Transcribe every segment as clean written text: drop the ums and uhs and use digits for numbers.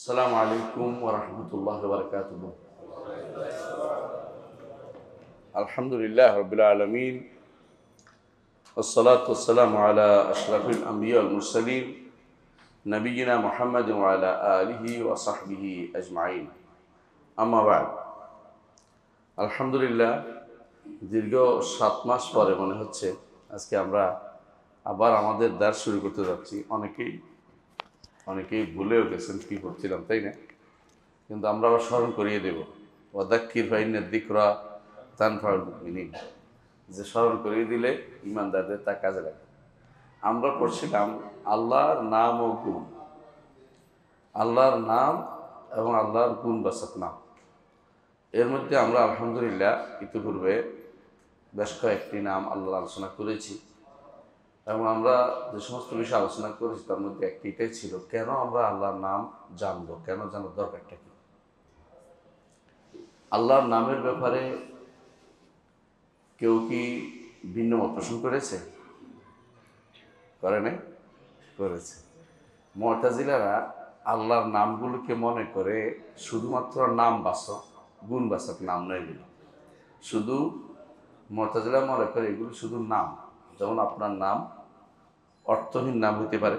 আসসালামু আলাইকুম ওয়া রাহমাতুল্লাহি ওয়া বারাকাতুহু। আলহামদুলিল্লাহ রাব্বিল আলামিন ওয়াসসালাতু ওয়াসসালামু আলা আশরাফিল আমবিয়া ওয়াল মুরসালিন নবিয়িনা মুহাম্মাদিন ওয়া আলা আলিহি ওয়া সাহবিহি আজমাইন। আম্মা বা'দ। আলহামদুলিল্লাহ, দীর্ঘ 7 মাস পরে মনে হচ্ছে আজকে আমরা আবার আমাদের দার্স শুরু করতে যাচ্ছি। অনেকেই ভুলেও গেছেন কি করছিলাম, তাই না? কিন্তু আমরা আবার স্মরণ করিয়ে দেব, ওয়াদাক্কির ফাইন্না যিকরা তানফাউল মুমিনিন, যে স্মরণ করিয়ে দিলে ইমানদারদের তা কাজে লাগে। আমরা পড়ছিলাম আল্লাহর নাম ও গুণ, আল্লাহর নাম এবং আল্লাহর গুণবাচক নাম। এর মধ্যে আমরা আলহামদুলিল্লাহ ইতিপূর্বে বেশ কয়েকটি নাম আল্লাহর আলোচনা করেছি এবং আমরা যে সমস্ত বিষয়ে আলোচনা করেছি তার মধ্যে একটি এটাই ছিল, কেন আমরা আল্লাহর নাম জানবো, কেন জানার দরকারটা কি। আল্লাহর নামের ব্যাপারে কেউ কি ভিন্ন মত পোষণ করেছে? করে নাই? করেছে। মুতাজিলারা আল্লাহর নামগুলোকে মনে করে শুধুমাত্র নামবাচক, গুণবাচক নাম নয় এগুলো। শুধু মুতাজিলা মনে করে এগুলো শুধু নাম। যেমন আপনার নাম অর্থহীন নাম হতে পারে,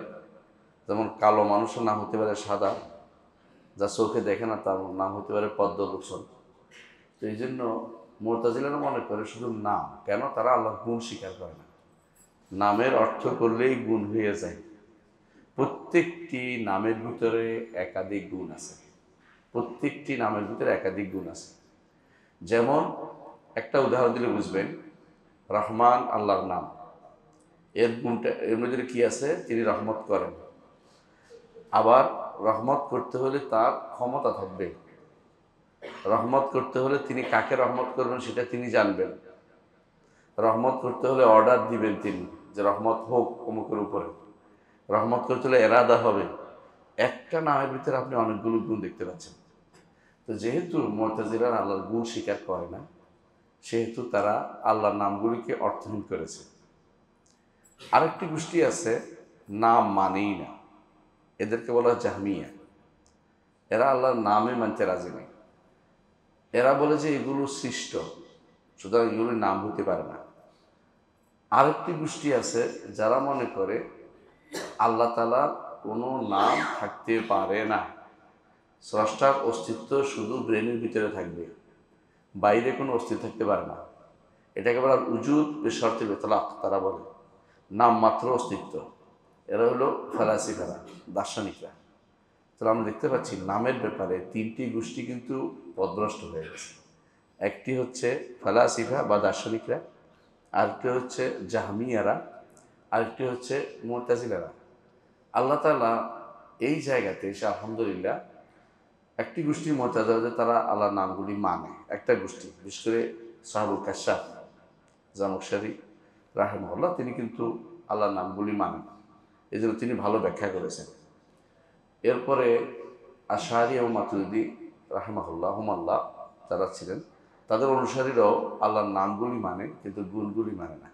যেমন কালো মানুষের নাম হতে পারে সাদা, যা চোখে দেখে না তার নাম হতে পারে পদ্মভূষণ। তো এই জন্য মুতাজিলারা মনে করে শুধু নাম। কেন? তারা আল্লাহর গুণ স্বীকার করে না। নামের অর্থ করলেই গুণ হয়ে যায়। প্রত্যেকটি নামের ভিতরে একাধিক গুণ আছে। প্রত্যেকটি নামের ভিতরে একাধিক গুণ আছে। যেমন একটা উদাহরণ দিলে বুঝবেন, রহমান আল্লাহর নাম। এর গুণটা, এর মধ্যে কি আছে? তিনি রহমত করেন। আবার রহমত করতে হলে তার ক্ষমতা থাকবে। রহমত করতে হলে তিনি কাকে রহমত করবেন সেটা তিনি জানবেন। রহমত করতে হলে অর্ডার দিবেন তিনি, যে রহমত হোক অমুকের উপরে। রহমত করতে হলে এরাদা হবে। একটা নামের ভিতরে আপনি অনেকগুলো গুণ দেখতে পাচ্ছেন। তো যেহেতু মুতাজিলারা আল্লাহর গুণ স্বীকার করে না, সেহেতু তারা আল্লাহর নামগুলিকে অর্থহীন করেছে। আরেকটি গোষ্ঠী আছে, নাম মানেই না, এদেরকে বলা হয় জাহমিয়া। এরা আল্লাহর নামে মানতে রাজি নেই। এরা বলে যে এগুলো সৃষ্ট, সুতরাং এগুলো নাম হতে পারে না। আরেকটি গোষ্ঠী আছে যারা মনে করে আল্লাহ তাআলার কোনো নাম থাকতে পারে না। স্রষ্টার অস্তিত্ব শুধু ব্রেনের ভিতরে থাকবে, বাইরে কোনো অস্তিত্ব থাকতে পারে না। এটাকে বলা উজুদ বেশর্তে বেতলাক, তারা বলে নাম মাত্র অস্তিত্ব। এরা হলো ফালাসিফারা, দার্শনিকরা। তাহলে আমরা দেখতে পাচ্ছি নামের ব্যাপারে তিনটি গোষ্ঠী কিন্তু পথভ্রষ্ট হয়ে গেছে। একটি হচ্ছে ফালাসিফা বা দার্শনিকরা, আরেকটি হচ্ছে জাহমিয়ারা, আরেকটি হচ্ছে মুতাজিলারা। আল্লাহ তাআলা এই জায়গাতে এসে আলহামদুলিল্লাহ একটি গোষ্ঠী মুতাজিলা, তারা আল্লাহর নামগুলি মানে। একটা গোষ্ঠী, বিশেষ করে সাহাবুল কাশাফ জামশারি রাহিমাহুল্লাহ, তিনি কিন্তু আল্লাহর নামগুলি মানেন, এই জন্য তিনি ভালো ব্যাখ্যা করেছেন। এরপরে আশআরী এবং মাতুরিদি রাহিমাহুল্লাহ হুমাল্লাহ যারা ছিলেন, তাদের অনুসারীরাও আল্লাহর নামগুলি মানে, কিন্তু গুণগুলি মানে না।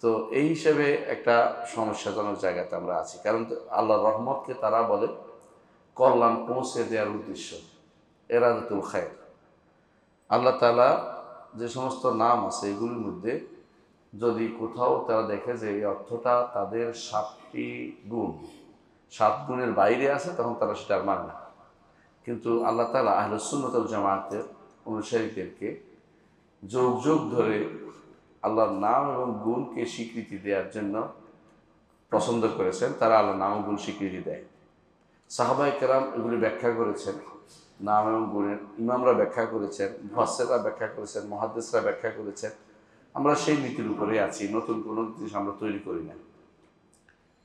তো এই হিসেবে একটা সমস্যাজনক জায়গাতে আমরা আছি। কারণ আল্লাহর রহমতকে তারা বলে কল্যাণ পৌঁছে দেওয়ার উদ্দেশ্য, এরাদাতুল খায়র। আল্লাহ তাআলা যে সমস্ত নাম আছে এগুলির মধ্যে যদি কোথাও তারা দেখে যে এই অর্থটা তাদের 7টি গুণ, 7 গুণের বাইরে আছে, তখন তারা সেটা আর মানে না। কিন্তু আল্লাহ তাআলা আহলুস সুন্নাত ওয়াল জামাতের অনুসারীদেরকে যুগ যুগ ধরে আল্লাহর নাম এবং গুণকে স্বীকৃতি দেওয়ার জন্য পছন্দ করেছেন। তারা আল্লাহর নাম ও গুণ স্বীকৃতি দেয়। সাহাবায়ে কেরাম এগুলি ব্যাখ্যা করেছেন, নাম এবং গুণের ইমামরা ব্যাখ্যা করেছেন, মুফাসসিররা ব্যাখ্যা করেছেন, মুহাদ্দিসরা ব্যাখ্যা করেছেন। আমরা সেই নীতির উপরে আছি, নতুন কোনো জিনিস আমরা তৈরি করি না।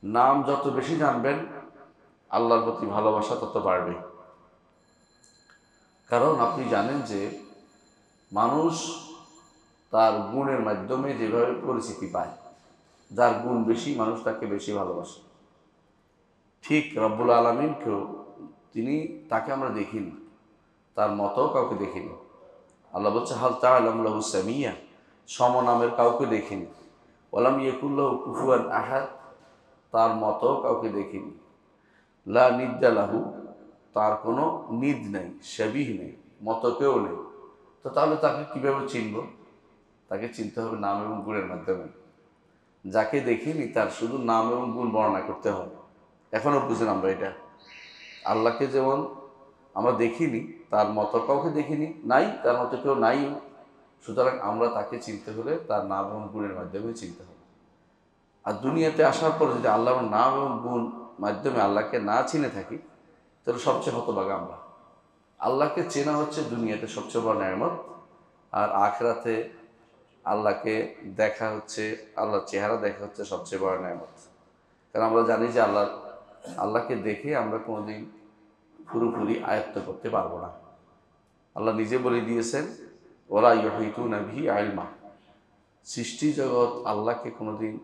নাম যত বেশি জানবেন, আল্লাহর প্রতি ভালোবাসা তত বাড়বে। কারণ আপনি জানেন যে মানুষ তার গুণের মাধ্যমে যেভাবে পরিচিতি পায়, যার গুণ বেশি মানুষ তাকে বেশি ভালোবাসে। ঠিক রব্বুল আলামিনকেও তাকে আমরা দেখিনি, তার মতো কাউকে দেখিনি। আল্লাহ বলছে হাল তা'লামু লাহু সামিয়্যা, সমনামের কাউকে দেখিনি। ওয়ালাম ইয়াকুল লাহু কুফুয়ান আহাদ, তার মতো কাউকে দেখিনি। লা নিদ্দা লাহু, তার কোনো নিদ নেই, শাবিহ নেই, মতকেও নেই, তো তাহলে তাকে কীভাবে চিনব? তাকে চিনতে হবে নাম এবং গুণের মাধ্যমে। যাকে দেখিনি তার শুধু নাম এবং গুণ বর্ণনা করতে হবে। এখনও বুঝেন আমরা এটা? আল্লাহকে যেমন আমরা দেখিনি, তার মতো কাউকে দেখিনি, নাই, তার মতো কেউ নাই, সুতরাং আমরা তাকে চিনতে হলে তার নাম এবং গুণের মাধ্যমে চিনতে হবে। আর দুনিয়াতে আসার পরে যদি আল্লাহর নাম এবং গুণ মাধ্যমে আল্লাহকে না চিনে থাকি, তাহলে সবচেয়ে হতভাগা আমরা। আল্লাহকে চেনা হচ্ছে দুনিয়াতে সবচেয়ে বড় নেয়ামত, আর আখিরাতে আল্লাহকে দেখা হচ্ছে, আল্লাহর চেহারা দেখা হচ্ছে সবচেয়ে বড় নেয়ামত। কারণ আমরা জানি যে আল্লাহকে দেখে আমরা কোনোদিন পুরোপুরি আয়ত্ত করতে পারবো না। আল্লাহ নিজে বলে দিয়েছেন, ওলা ইউহিতুনা বিহি ইলমা, সৃষ্টি জগৎ আল্লাহকে কোনোদিন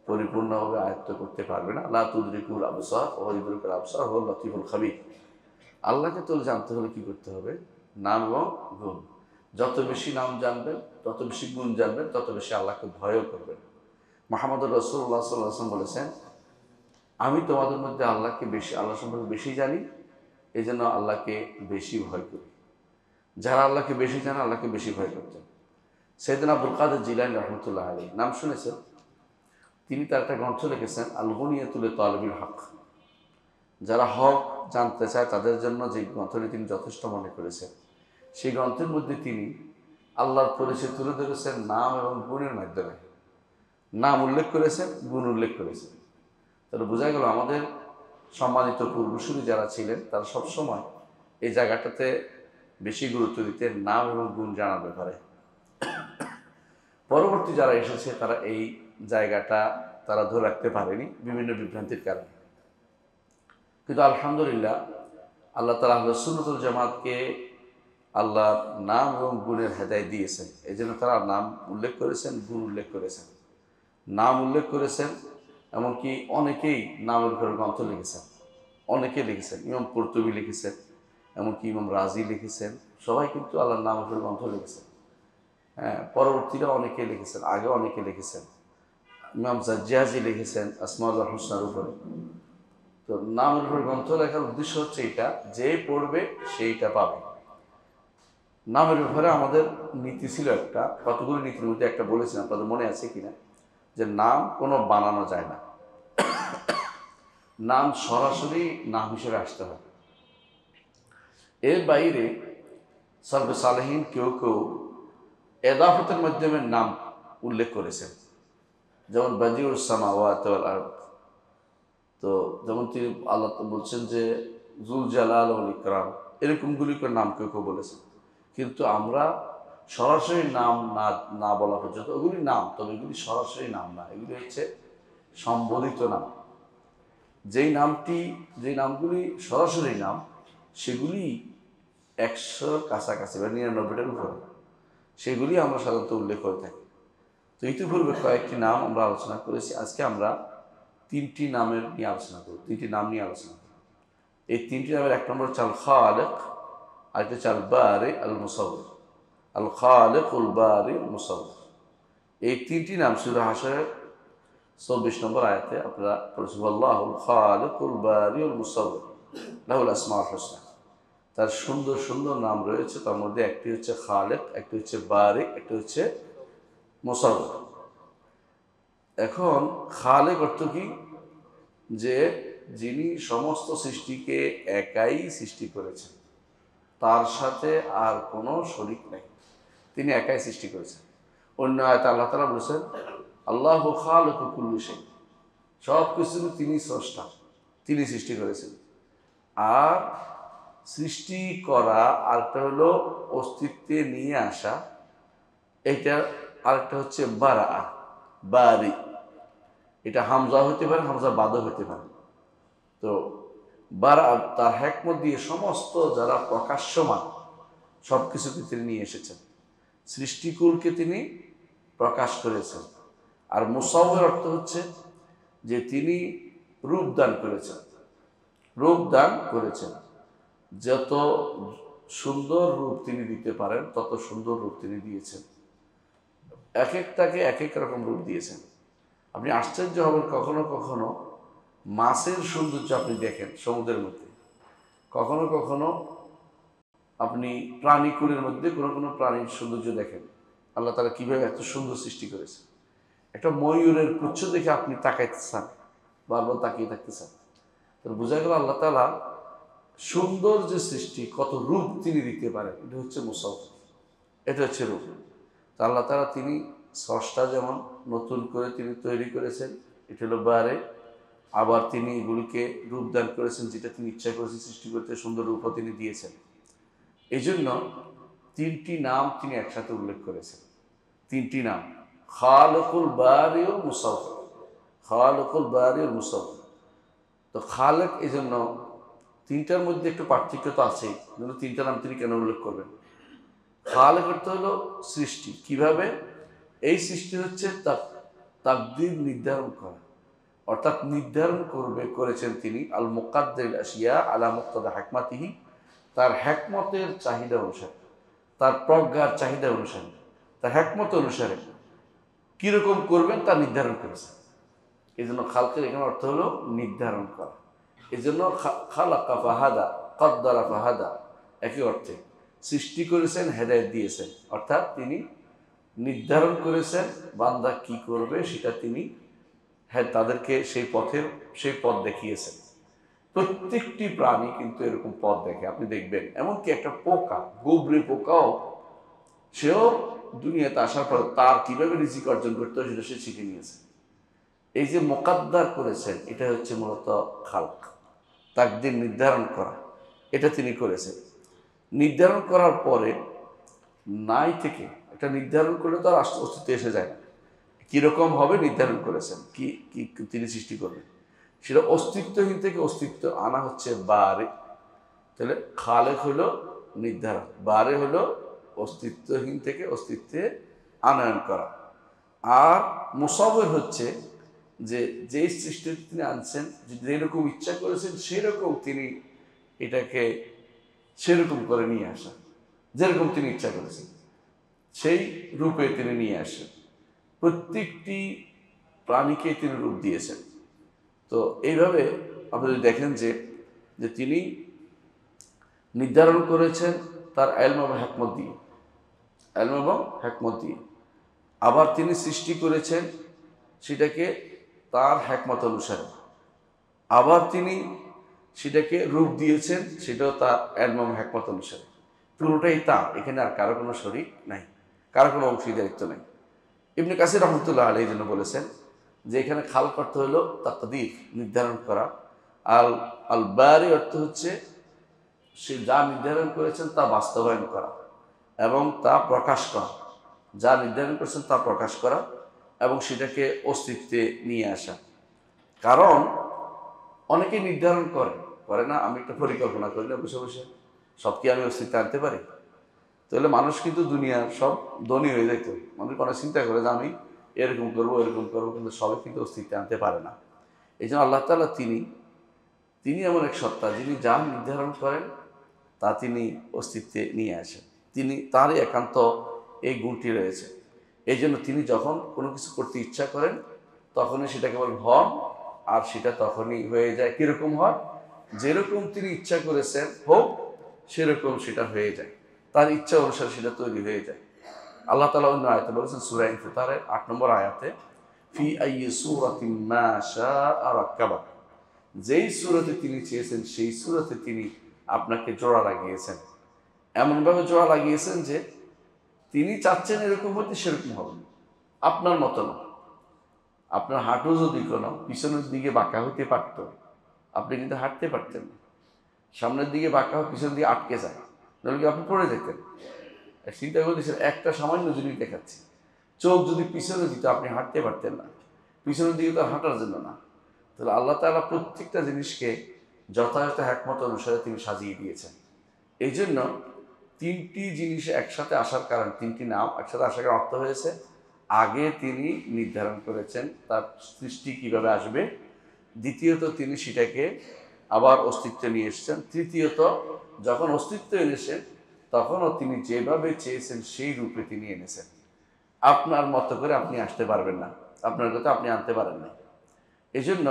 পরিপূর্ণভাবে আয়ত্ত করতে পারবে না। লা তুদরিকুল আবসার ওয়া ইউদরিকুল আবসার ওয়া লতিফুল খাবীর। আল্লাহকে তো জানতে হলে কি করতে হবে? নাম এবং গুণ। যত বেশি নাম জানবেন, তত বেশি গুণ জানবেন, তত বেশি আল্লাহকে ভয়ও করবেন। মুহাম্মদ রাসূলুল্লাহ সাল্লাল্লাহু আলাইহি ওয়াসাল্লাম বলেছেন, আমি তোমাদের মধ্যে আল্লাহকে বেশি, আল্লাহ সম্পর্কে বেশি জানি, এই জন্য আল্লাহকে বেশি ভয় করি। যারা আল্লাহকে বেশি জানে, আল্লাহকে বেশি ভয় করতেন। সাইয়েদনা আব্দুল কাদের জিলানী রাহমাতুল্লাহ আলাইহি, নাম শুনেছেন? তিনি তার একটা গ্রন্থ লিখেছেন আল গুনিয়াতুল তালিবিল হক। যারা হক জানতে চায় তাদের জন্য যে গ্রন্থটি তিনি যথেষ্ট মনে করেছেন, সেই গ্রন্থের মধ্যে তিনি আল্লাহর পরিচয় তুলে ধরেছেন নাম এবং গুণের মাধ্যমে। নাম উল্লেখ করেছেন, গুণ উল্লেখ করেছেন। তাহলে বোঝা গেল আমাদের সম্মানিত পূর্বসূরি যারা ছিলেন তারা সবসময় এই জায়গাটাতে বেশি গুরুত্ব দিতেন নাম এবং গুণ জানার ব্যাপারে। পরবর্তী যারা এসেছে তারা এই জায়গাটা তারা ধরে রাখতে পারেনি বিভিন্ন বিভ্রান্তির কারণে। কিন্তু আলহামদুলিল্লাহ আল্লাহ তাআলা আহলে সুন্নাত ওয়াল জামাতকে আল্লাহর নাম এবং গুণের হেদায়েত দিয়েছেন। এই জন্য তারা নাম উল্লেখ করেছেন, গুণ উল্লেখ করেছেন। নাম উল্লেখ করেছেন, এমনকি অনেকেই নামের উপর গ্রন্থ লিখেছেন, অনেকে লিখেছেন। ইমাম কুরতুবী লিখেছেন, এমনকি ইমাম রাজি লিখেছেন, সবাই কিন্তু আল্লাহর নামের উপর গ্রন্থ লিখেছেন। হ্যাঁ, পরবর্তীরা অনেকে লিখেছেন, আগে অনেকে লিখেছেন। ইমাম জাজ্জাজি লিখেছেন আসমাউল হুসনার উপরে। তো নামের উপর গ্রন্থ লেখার উদ্দেশ্য হচ্ছে এটা, যে পড়বে সেইটা পাবে। নামের ব্যাপারে আমাদের নীতি ছিল একটা, কতগুলো নীতির মধ্যে একটা বলেছিলাম, আপনাদের মনে আছে কিনা, যে নাম কোনো বানানো যায় না, নাম সরাসরি নাম হিসেবে আসতে হবে। এর বাইরে সালফে সালেহীন কেউ কেউ এদাফতের মাধ্যমে নাম উল্লেখ করেছেন, যেমন বাদিউস সামাওয়াতি ওয়াল আরদ। তো যেমন তিনি আল্লাহ বলছেন যে যুল জালাল ওয়াল ইকরাম, এরকমগুলি করে নাম কেউ কেউ বলেছেন। কিন্তু আমরা সরাসরি নাম না বলা পর্যন্ত, ওগুলি নাম, তবে এগুলি সরাসরি নাম না, এগুলি হচ্ছে সম্বোধিত নাম। যেই নামগুলি সরাসরি নাম, সেগুলি 100 কাছাকাছি বা 99টার উপরে, সেগুলি আমরা সাধারণত উল্লেখ করে থাকি। তো ইতিপূর্বে কয়েকটি নাম আমরা আলোচনা করেছি। আজকে আমরা 3টি নামের নিয়ে আলোচনা করব, 3টি নাম নিয়ে আলোচনা করব। এই 3টি নামের এক নম্বর হচ্ছে আল খালিক, আরেকটা হচ্ছে আল বারি আল মুসাউবির। আল খালিক উল বারি আল মুসাউবির, এই 3টি নাম সূরা হাশরের 24 নম্বর আয়াতে আপনারা পড়েছেন, আল্লাহুল খালিকুল বারিউল মুসাউবির লাহুল আসমাউল হুসনা। তার সুন্দর সুন্দর নাম রয়েছে, তার মধ্যে একটি হচ্ছে খালিক, একটি হচ্ছে বারি, একটি হচ্ছে মুসাউবির। এখন খালিক অর্থ কি? যে যিনি সমস্ত সৃষ্টিকে একাই সৃষ্টি করেছেন, তার সাথে আর কোনো শরীক নেই, তিনি একাই সৃষ্টি করেছেন। অন্য আয়াতে আল্লাহ তাআলা বলেছেন আল্লাহু খালিকু কুল্লি শাই, সব কিছু তিনি স্রষ্টা, তিনি সৃষ্টি করেছেন। আর সৃষ্টি করা আরেকটা হলো অস্তিত্বে নিয়ে আসা, এটা আরেকটা হচ্ছে বারা, বারি। এটা হামজা হতে পারে, হামজা বাদও হতে পারে। তো বারা তার হিকমত দিয়ে সমস্ত যারা প্রকাশ্যমান সব কিছুকে তিনি নিয়ে এসেছেন, সৃষ্টিকুলকে তিনি প্রকাশ করেছেন। আর মুসাউবির অর্থ হচ্ছে যে তিনি রূপদান করেছেন, রূপদান করেছেন। যত সুন্দর রূপ তিনি দিতে পারেন তত সুন্দর রূপ তিনি দিয়েছেন, এক একটাকে এক এক রকম রূপ দিয়েছেন। আপনি আশ্চর্য হবেন, কখনো কখনো মাছের সৌন্দর্য আপনি দেখেন সমুদ্রের মধ্যে, কখনো কখনো আপনি প্রাণীকুলের মধ্যে কোনো কোনো প্রাণীর সৌন্দর্য দেখেন, আল্লাহ তাআলা কীভাবে এত সুন্দর সৃষ্টি করেছে। একটা ময়ূরের পুচ্ছ দেখে আপনি তাকাইতে চান, বারবার তাকিয়ে থাকতে চান। তো বোঝা গেল আল্লাহ তাআলা সুন্দর যে সৃষ্টি, কত রূপ তিনি দিতে পারেন, এটা হচ্ছে মুসাফির, এটা হচ্ছে রূপ। তা আল্লাহ তাআলা তিনি স্রষ্টা, যেমন নতুন করে তিনি তৈরি করেছেন, এটা হলো বারে। আবার তিনি এগুলিকে রূপদান করেছেন, যেটা তিনি ইচ্ছা করেছেন সৃষ্টি করতে, সুন্দর রূপও তিনি দিয়েছেন। এই জন্য তিনটি নাম তিনি একসাথে উল্লেখ করেছেন, তিনটি নাম, খালেকুল বারি ও মুসাফির, খালেকুল বারি ও মুসাফির। তো খালেক, এই জন্য তিনটার মধ্যে একটু পার্থক্য তো আছেই, কিন্তু তিনটা নাম তিনি কেন উল্লেখ করবেন? খালেক অর্থ হলো সৃষ্টি। কিভাবে এই সৃষ্টি হচ্ছে? তাকদীর নির্ধারণ করা, অর্থাৎ নির্ধারণ করেছেন তিনি আল মুকাদ্দির আশিয়া আলা মুক্তাদা হিকমাতিহি, তার হিকমতের চাহিদা অনুসারে, তার প্রজ্ঞার চাহিদা অনুসারে, তার হিকমত অনুসারে কীরকম করবেন তা নির্ধারণ করেছেন। এই জন্য খালকের এখানে অর্থ হলো নির্ধারণ করা। এই জন্য খালাকা ফাহাদা, কদ্দারা ফাহাদা, একই অর্থে। সৃষ্টি করেছেন, হেদায়েত দিয়েছেন, অর্থাৎ তিনি নির্ধারণ করেছেন বান্দা কি করবে, সেটা তিনি তাদেরকে সেই পথ দেখিয়েছেন। প্রত্যেকটি প্রাণী কিন্তু এরকম পথ দেখে, আপনি দেখবেন। এমনকি একটা পোকা, গোবরে পোকাও, সেও দুনিয়াতে আসার পর তার কিভাবে রিজিক অর্জন করতে হয় সেটা সে শিখে নিয়েছে। এই যে মোকাদ্দার করেছেন, এটা হচ্ছে মূলত খালক, তাকদীর নির্ধারণ করা, এটা তিনি করেছেন। নির্ধারণ করার পরে নাই থেকে একটা নির্ধারণ করলে তো আর অস্তিত্ব এসে যায় না। কীরকম হবে নির্ধারণ করেছেন, কি কি তিনি সৃষ্টি করবেন, সেটা অস্তিত্বহীন থেকে অস্তিত্ব আনা হচ্ছে বারে। তাহলে খালেক হলো নির্ধারণ, বারে হলো অস্তিত্বহীন থেকে অস্তিত্বে আনয়ন করা। আর মুসাফির হচ্ছে যে যেই সৃষ্টি তিনি আনছেন, যেরকম ইচ্ছা করেছেন সেরকম তিনি এটাকে সেরকম করে নিয়ে আসা, যেরকম তিনি ইচ্ছা করেছেন সেই রূপে তিনি নিয়ে আসেন। প্রত্যেকটি প্রাণীকে তিনি রূপ দিয়েছেন। তো এইভাবে আপনি যদি দেখেন যে তিনি নির্ধারণ করেছেন তার ইলম এবং হিকমত দিয়ে, ইলম এবং হিকমত দিয়ে। আবার তিনি সৃষ্টি করেছেন সেটাকে তার হিকমত অনুসারে। আবার তিনি সেটাকে রূপ দিয়েছেন, সেটাও তার ইলম এবং হিকমত অনুসারে। পুরোটাই তার, এখানে আর কারো কোনো শরীক নাই, কারো কোনো অংশীদারিত্ব নেই। ইবনে কাসির রহমতুল্লাহ আলাইহি জন্য বলেছেন যে এখানে খালক অর্থ হলো তাকদীর, নির্ধারণ করা। আল বারি অর্থ হচ্ছে সে যা নির্ধারণ করেছেন তা বাস্তবায়ন করা এবং তা প্রকাশ করা, যা নির্ধারণ করেছেন তা প্রকাশ করা এবং সেটাকে অস্তিত্বে নিয়ে আসা। কারণ অনেকে নির্ধারণ করে না, আমি একটা পরিকল্পনা করি না বসে বসে, সব কি আমি অস্তিত্বে আনতে পারি? তাহলে মানুষ কিন্তু দুনিয়ার সব ধনী হয়ে যেত। মানুষ অনেক চিন্তা করে যে আমি এরকম করবো এরকম করবো, কিন্তু সবাই কিন্তু অস্তিত্বে আনতে পারে না। এই জন্য আল্লাহ তাআলা তিনি এমন এক সত্তা, যিনি যা নির্ধারণ করেন তা তিনি অস্তিত্বে নিয়ে আসেন। তারই একান্ত এই গুণটি রয়েছে। এই জন্য তিনি যখন কোনো কিছু করতে ইচ্ছা করেন তখনই সেটাকে বলেন হন, আর সেটা তখনই হয়ে যায়। কীরকম হয়? যেরকম তিনি ইচ্ছা করেছেন হোক, সেরকম সেটা হয়ে যায়, তার ইচ্ছা অনুসারে সেটা তৈরি হয়ে যায়। আল্লাহ তাআলা অন্য আয়াতে বলেছেন, সূরা ইনফিতারের ৮ নম্বর আয়াতে, ফি আইয়ি সূরাতিন মা শাআ রাক্কাবাক, যেই সূরাতে তিনি চেয়েছেন সেই সূরাতে তিনি আপনাকে জোড়া লাগিয়েছেন। এমনভাবে জোড়া লাগিয়েছেন যে তিনি চাচ্ছেন এরকম হতে, সেরকম হবে, আপনার মতো না। আপনার হাঁটু যদি কোনো পিছনের দিকে বাঁকা হতে পারত, আপনি কিন্তু হাঁটতে পারতেন না। সামনের দিকে বাঁকা হয়, পিছনের দিকে আটকে যায়, নাহলে কি আপনি পড়ে যেতেন। চিন্তা করতেছেন, একটা সামান্য জিনিস দেখাচ্ছি, চোখ যদি পিছনে দিত আপনি হাঁটতে পারতেন না, পিছনের দিকে তো হাঁটার জন্য না। তাহলে আল্লাহ তাআলা প্রত্যেকটা জিনিসকে যথাযথ হিকমত অনুসারে তিনি সাজিয়ে দিয়েছেন। এই জন্য তিনটি জিনিস একসাথে আসার কারণ, তিনটি নাম একসাথে আসার কারণ অর্থ হয়েছে, আগে তিনি নির্ধারণ করেছেন তার সৃষ্টি কিভাবে আসবে, দ্বিতীয়ত তিনি সেটাকে আবার অস্তিত্বে নিয়ে এসেছেন, তৃতীয়ত যখন অস্তিত্ব এনেছেন তখনও তিনি যেভাবে চেয়েছেন সেই রূপে তিনি এনেছেন। আপনার মতো করে আপনি আসতে পারবেন না, আপনার কথা আপনি আনতে পারেন না। এই জন্য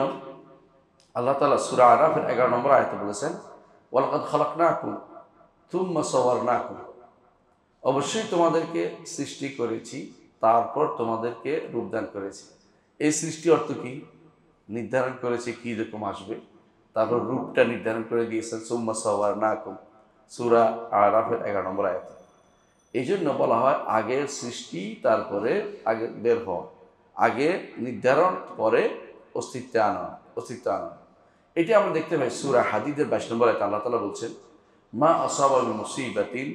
আল্লাহ তাআলা সূরা আরাফের 11 নম্বর আয়াতে বলেছেন, ওয়ালাকাদ খালাকনাকুম তুম্মা সাওয়ারনাকুম, অবশ্যই তোমাদেরকে সৃষ্টি করেছি, তারপর তোমাদেরকে রূপদান করেছি। এই সৃষ্টি অর্থ কি? নির্ধারণ করেছে কি রকম আসবে, তারপর রূপটা নির্ধারণ করে দিয়েছেন। সুম্মা সাওয়ারনাকুম, সূরা আরাফের 11 নম্বর আয়াত। এই জন্য বলা হয় আগে সৃষ্টি, তারপরে আগে বের হওয়া, আগে নির্ধারণ, পরে অস্তিত্বে আনা, এটি আমরা দেখতে পাই সূরা হাদীদের 22 নম্বর আয়াতে আল্লাহ তাআলা বলছেন, মা আসাবা মিন মুসিবাতিন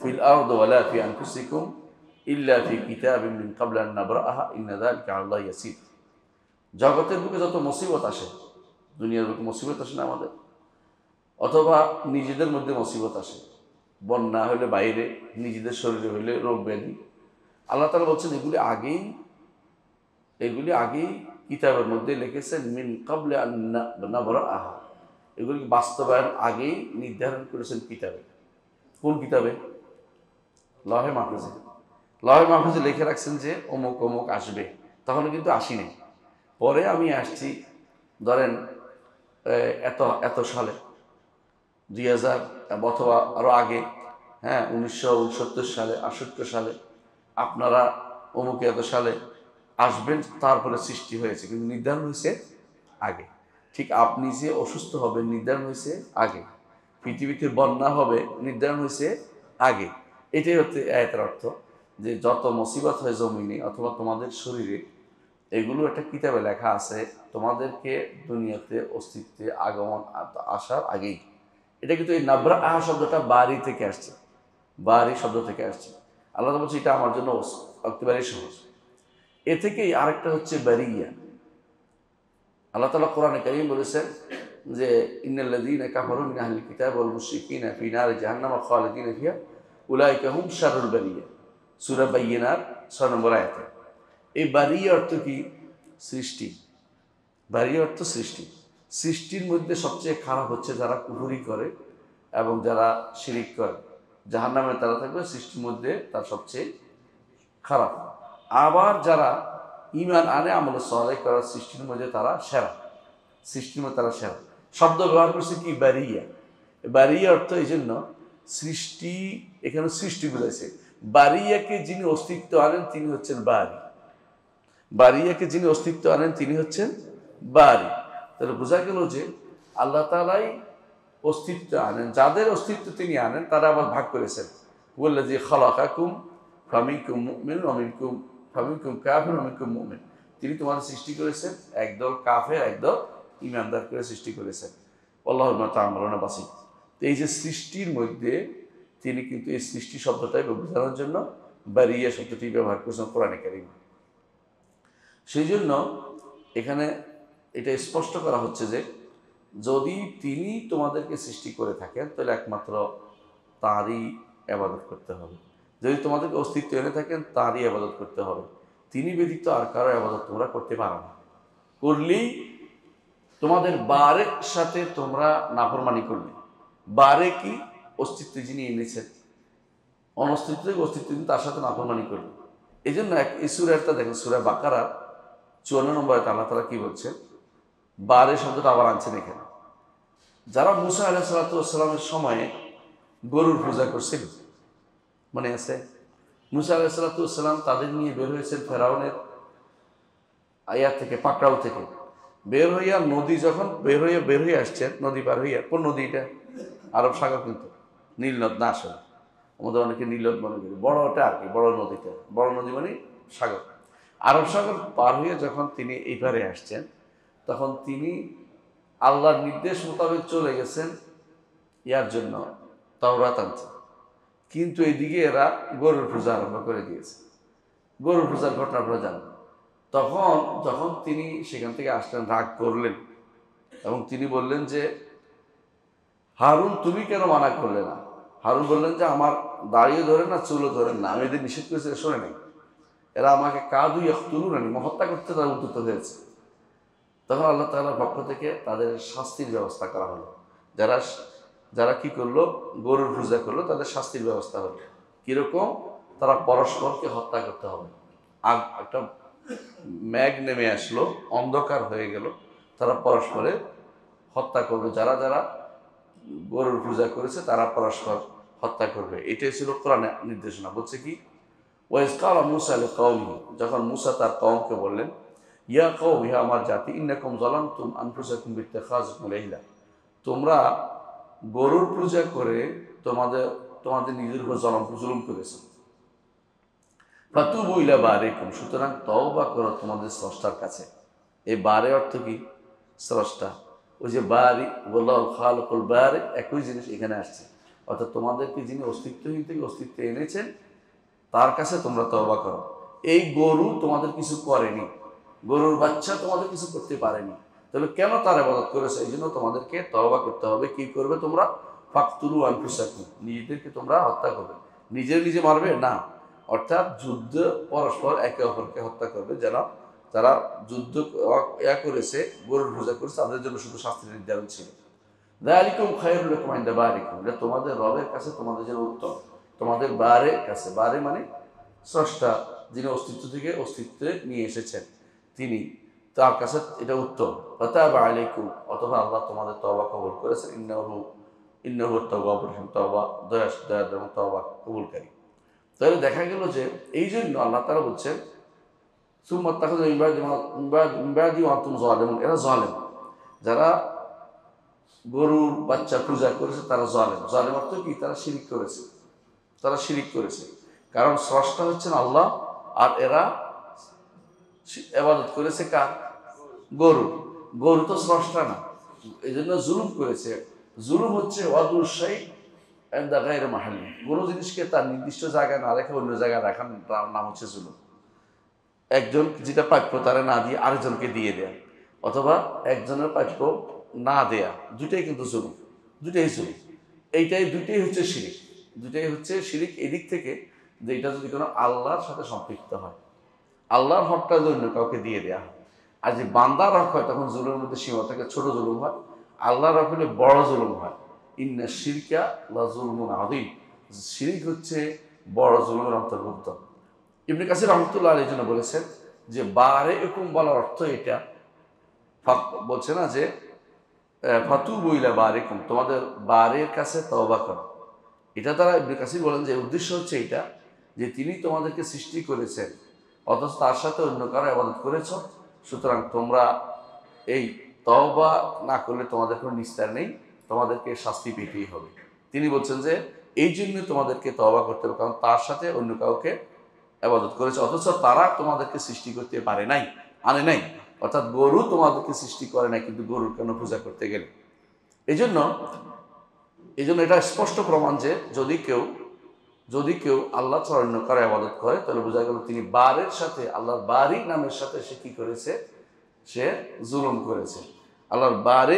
ফিল আরদি ওয়ালা ফি আনফুসিকুম ইল্লা ফি কিতাবিন মিন ক্বাবলি আন নাবরাআহা ইন্না যালিকা আলাল্লাহি ইয়াসির। জগতের বুকে যত মুসিবত আসে, দুনিয়ার বুকে মুসিবত আসে না আমাদের, অথবা নিজেদের মধ্যে মুসিবত আসে, বন্যা হলে বাইরে, নিজেদের শরীরে হইলে রোগ ব্যাধি, আল্লাহ তাআলা বলছেন এগুলি আগেই কিতাবের মধ্যে লিখেছেন, মিন ক্বাবলি আন নাবরাআহা, এগুলি বাস্তবায়ন আগেই নির্ধারণ করেছেন কিতাবে। কোন কিতাবে? লহে মাহফুজে। লহে মাহফুজে লিখে রাখছেন যে অমুক অমুক আসবে, তখন কিন্তু আসিনি, পরে আমি আসছি। ধরেন এত সালে 2000 অথবা আরও আগে, হ্যাঁ 1969 সালে, 68 সালে, আপনারা অমুকে এত সালে আসবেন, তারপরে সৃষ্টি হয়েছে, কিন্তু নির্ধারণ হয়েছে আগে। ঠিক আপনি যে অসুস্থ হবেন নির্ধারণ হয়েছে আগে, পৃথিবীতে বন্যা হবে নির্ধারণ হয়েছে আগে। এটাই হচ্ছে আয়াতের অর্থ, যে যত মুসিবত হয় জমিনে অথবা তোমাদের শরীরে, এগুলো একটা কিতাবে লেখা আছে তোমাদেরকে দুনিয়াতে অস্তিত্বে আগমন আসার আগেই। এটা কিন্তু এই নাবরা আহা শব্দটা বাড়ি থেকে আসছে, বাড়ি শব্দ থেকে আসছে। আল্লাহ বলছে এটা আমার জন্য একেবারেই সহজ। এ থেকেই আরেকটা হচ্ছে বারিয়া। আল্লাহ তাআলা কোরআনে কারীম বলেছেন যে ইন্নাল্লাযীনা কাফারু মিন আহলিল কিতাবি ওয়াল মুশরিকিনা ফি নারি জাহান্নামা খালিদিনা ফিহা উলাইকা হুম শাররুল বারিয়া, সূরা বাইয়িনার 6 নম্বর আয়াতে। এই বারিয়া অর্থ কি? সৃষ্টি। বারিয়া অর্থ সৃষ্টি। সৃষ্টির মধ্যে সবচেয়ে খারাপ হচ্ছে যারা কুফরি করে এবং যারা শিরিক করে, জাহান্নামে তারা থাকবে, সৃষ্টির মধ্যে তার সবচেয়ে খারাপ। আবার যারা ঈমান আনে, আমল সালেহ করে, সৃষ্টির মধ্যে তারা সেরা, সৃষ্টির মধ্যে তারা সেরা। শব্দ ব্যবহার করছে কি? বারিয়া। বারিয়া অর্থ এই জন্য সৃষ্টি, এখানে সৃষ্টি বুঝাইছে। বারিয়াকে যিনি অস্তিত্ব আনেন তিনি হচ্ছেন বারি, বারিয়াকে যিনি অস্তিত্ব আনেন তিনি হচ্ছেন বারি। তাহলে বোঝা গেল যে আল্লাহ তাআলাই অস্তিত্ব আনেন, যাদের অস্তিত্ব তিনি আনেন তারা আবার ভাগ করেছেন। ওয়াল্লাযী খালাকাকুম ফামিনকুম মুমিনুন ওয়া ফামিনকুম কাফিরুন ওয়া মিনকুম মুমিন। তিনি তোমাদের সৃষ্টি করেছেন, একদল কাফের একদল ঈমানদার করে সৃষ্টি করেছেন। আল্লাহু বিমা তা'মালুনা বাসীর। তো এই যে সৃষ্টির মধ্যে তিনি কিন্তু এই সৃষ্টি শব্দটাই বোঝানোর জন্য বারিয়া শব্দটি ব্যবহার করেছেন কোরআনে কারীমে। সেই জন্য এখানে এটা স্পষ্ট করা হচ্ছে যে যদি তিনি তোমাদেরকে সৃষ্টি করে থাকেন তাহলে একমাত্র তাঁরই ইবাদত করতে হবে। যদি তোমাদেরকে অস্তিত্ব এনে থাকেন তাঁরই ইবাদত করতে হবে। তিনি ব্যতীত আর কারো ইবাদত তোমরা করতে পারো না। করলেই তোমাদের বারের সাথে তোমরা নাফরমানি করলে। বারে কি? অস্তিত্ব যিনি এনেছেন, অনস্তিত্ব অস্তিত্ব তার সাথে নাফরমানি করলে। এই জন্য এই সূরাটা দেখেন, সূরা বাকারা 54 নম্বরে আল্লাহ তাআলা কি বলছেন? বারে শব্দটা আবার আনছেন এখানে। যারা মুসা আলাইহিস সালাতু ওয়াস সালামের সময়ে গরুর পূজা করছিল, মনে আছে? মুসা আলাইহিস সালাতু ওয়াস সালাম তাদের নিয়ে বের হয়েছেন ফেরাউনের আয়াত থেকে, পাকড়াও থেকে বের হইয়া, নদী যখন বের হয়ে আসছেন, নদী পার হইয়া, কোন নদী এটা? আরব সাগর, কিন্তু নীল নদ না, আসলে আমাদের অনেকে নীল নদ মনে করি, বড়টা আর কি, বড় নদীটা, বড় নদী মানে সাগর। আরব সাগর পার হয়ে যখন তিনি এইবারে আসছেন, তখন তিনি আল্লাহর নির্দেশ মোতাবেক চলে গেছেন ইয়ার জন্য তাওরাত আনতে, কিন্তু এইদিকে এরা গরুর পূজা আরম্ভ করে দিয়েছে। গরুর পূজার ঘটনা আপনারা জানেন। তখন যখন তিনি সেখান থেকে আসলেন, রাগ করলেন এবং তিনি বললেন যে হারুন তুমি কেন মানা করলে না? হারুন বললেন যে আমার দাড়িও ধরেন না, চুলও ধরেন না, আমি এদের নিষেধ করেছি, শোনে নাই, এরা আমাকে কাদু ইয়াকতুলুনানি, হত্যা করতে তারা উদ্যত হয়েছে। তখন আল্লাহ তাআলার পক্ষ থেকে তাদের শাস্তির ব্যবস্থা করা হলো। যারা কি করলো? গরুর পূজা করলো, তাদের শাস্তির ব্যবস্থা হলো। কিরকম? তারা পরস্পরকে হত্যা করতে হবে। একটা মেঘ নেমে আসলো, অন্ধকার হয়ে গেল, তারা পরস্পরে হত্যা করবে। যারা গরুর পূজা করেছে তারা পরস্পর হত্যা করবে। এটাই ছিল কোরআনের নির্দেশনা। বলছে কি, ওয়াইজ কালা মুসা লিকাওমিহি, যখন মুসা তার কওমকে বললেন, ইয়া কওম, ইহা আমার জাতি, ইন্নাকুম যালামতুম আনফুসাকুম বিত্তাখাযুকুমুল ইহলা, তোমরা গরুর পূজা করে তোমাদের তোমাদের নিজের উপর জুলুম করেছো। ফাতুবু ইলা বারিকুম, সুতরাং তওবা করো তোমাদের স্রষ্টার কাছে। এই বারে অর্থ কি? স্রষ্টা। ওই যে বারি ওয়াল্লাহুল খালিকুল বারি, একই জিনিস এখানে আসছে। অর্থাৎ তোমাদেরকে যিনি অস্তিত্বহীন থেকে অস্তিত্বে এনেছেন তার কাছে তোমরা তওবা করো। এই গরু তোমাদের কিছু করেনি, গরুর বাচ্চা তোমাদের কিছু করতে পারেনি, তাহলে কেন তার ইবাদত করেছে? এই জন্য তোমাদেরকে তওবা করতে হবে। কি করবে তোমরা? ফাকতুলু আনফুসাকুম, নিজেদেরকে তোমরা হত্যা করবে। নিজে মারবে না, অর্থাৎ যুদ্ধ পরস্পর একে অপরকে হত্যা করবে। যারা যুদ্ধ করেছে, গরুর পূজা করেছে, তাদের জন্য শুধু শাস্তির নির্ধারণ ছিল। যালিকুম খায়রুল লাকুম ইনদা বারিকুম, এটা তোমাদের রবের কাছে তোমাদের জন্য উত্তম। তোমাদের বারের কাছে, বারে মানে স্রষ্টা, যিনি অস্তিত্ব থেকে অস্তিত্বে নিয়ে এসেছেন, তিনি, তার কাছে এটা উত্তম। ফাতাবা আলাইকুম, অথবা আল্লাহ তোমাদের তওবা কবুল করেছেন। ইন্নাহু তাওয়াবুর রহিম, তওবা দয়া এবং তওবা কবুলকারী। তাহলে দেখা গেল যে এই জন্য আল্লাহ তাআলা বলছেন, সুম্মা তাখাযু মিন বাদি ওয়া আনতুম যালিমুন, এরা জালেম। যারা গরুর বাচ্চা পূজা করেছে তারা জালেম। জালেম অর্থ কি? তারা শিরিক করেছে। কারণ স্রষ্টা হচ্ছেন আল্লাহ, আর এরা ইবাদত করেছে কার? গরু তো স্রষ্টা না, এই জন্য জুলুম করেছে। জুলুম হচ্ছে ওয়াদুল শাই ইনদা গায়রি মাহাল্লি, কোনো জিনিসকে তার নির্দিষ্ট জায়গায় না রেখে অন্য জায়গায় রাখার নাম হচ্ছে জুলুম। একজন যেটা প্রাপ্য তারা না দিয়ে আরেকজনকে দিয়ে দেয়া, অথবা একজনের প্রাপ্য না দেয়া, দুটাই কিন্তু জুলুম, দুটাই জুলুম। দুইটাই হচ্ছে শিরিক। এদিক থেকে যে এটা যদি কোনো আল্লাহর সাথে সম্পৃক্ত হয়, আল্লাহর হকটা যদি অন্য কাউকে দিয়ে দেয়া হয়, আর যে বান্দার হক হয়, তখন জুলুমের মধ্যে সীমা থাকে, ছোট জুলুম হয়। আল্লাহর হক হলে বড় জুলুম হয়। ইন্না শিরকা লাযুলমুন আযীম, শিরিক হচ্ছে বড় জুলুমের অন্তর্ভুক্ত। ইবনে কাসির রাহমাতুল্লাহ আলাইহি জন্য বলেছেন যে বারিকুম বলার অর্থ এটা, বলছে না যে ফাতুবু ইলা বারিকুম, তোমাদের বারের কাছে তওবা করো। এটা তারা ইবনে কাসির বলেন যে উদ্দেশ্য হচ্ছে এটা, যে তিনি তোমাদেরকে সৃষ্টি করেছেন, অথচ তার সাথে অন্য কারো ইবাদত করেছ, সুতরাং তোমরা এই তওবা না করলে তোমাদের কোনো নিস্তার নেই, তোমাদেরকে শাস্তি পেতেই হবে। তিনি বলছেন যে এই জন্য তোমাদেরকে তওবা করতে হবে, কারণ তার সাথে অন্য কাউকে ইবাদত করেছে, অথচ তারা তোমাদেরকে সৃষ্টি করতে আনে নাই। অর্থাৎ গরু তোমাদেরকে সৃষ্টি করে নাই, কিন্তু গরুর কেন পূজা করতে গেলে? এই জন্য এটা স্পষ্ট প্রমাণ যে যদি কেউ আল্লাহ ছাড়া অন্য কারো ইবাদত করে, তাহলে বোঝা গেল তিনি বারের সাথে, আল্লাহর বারি নামের সাথে সে কি করেছে? সে জুলুম করেছে। আল্লাহর বারে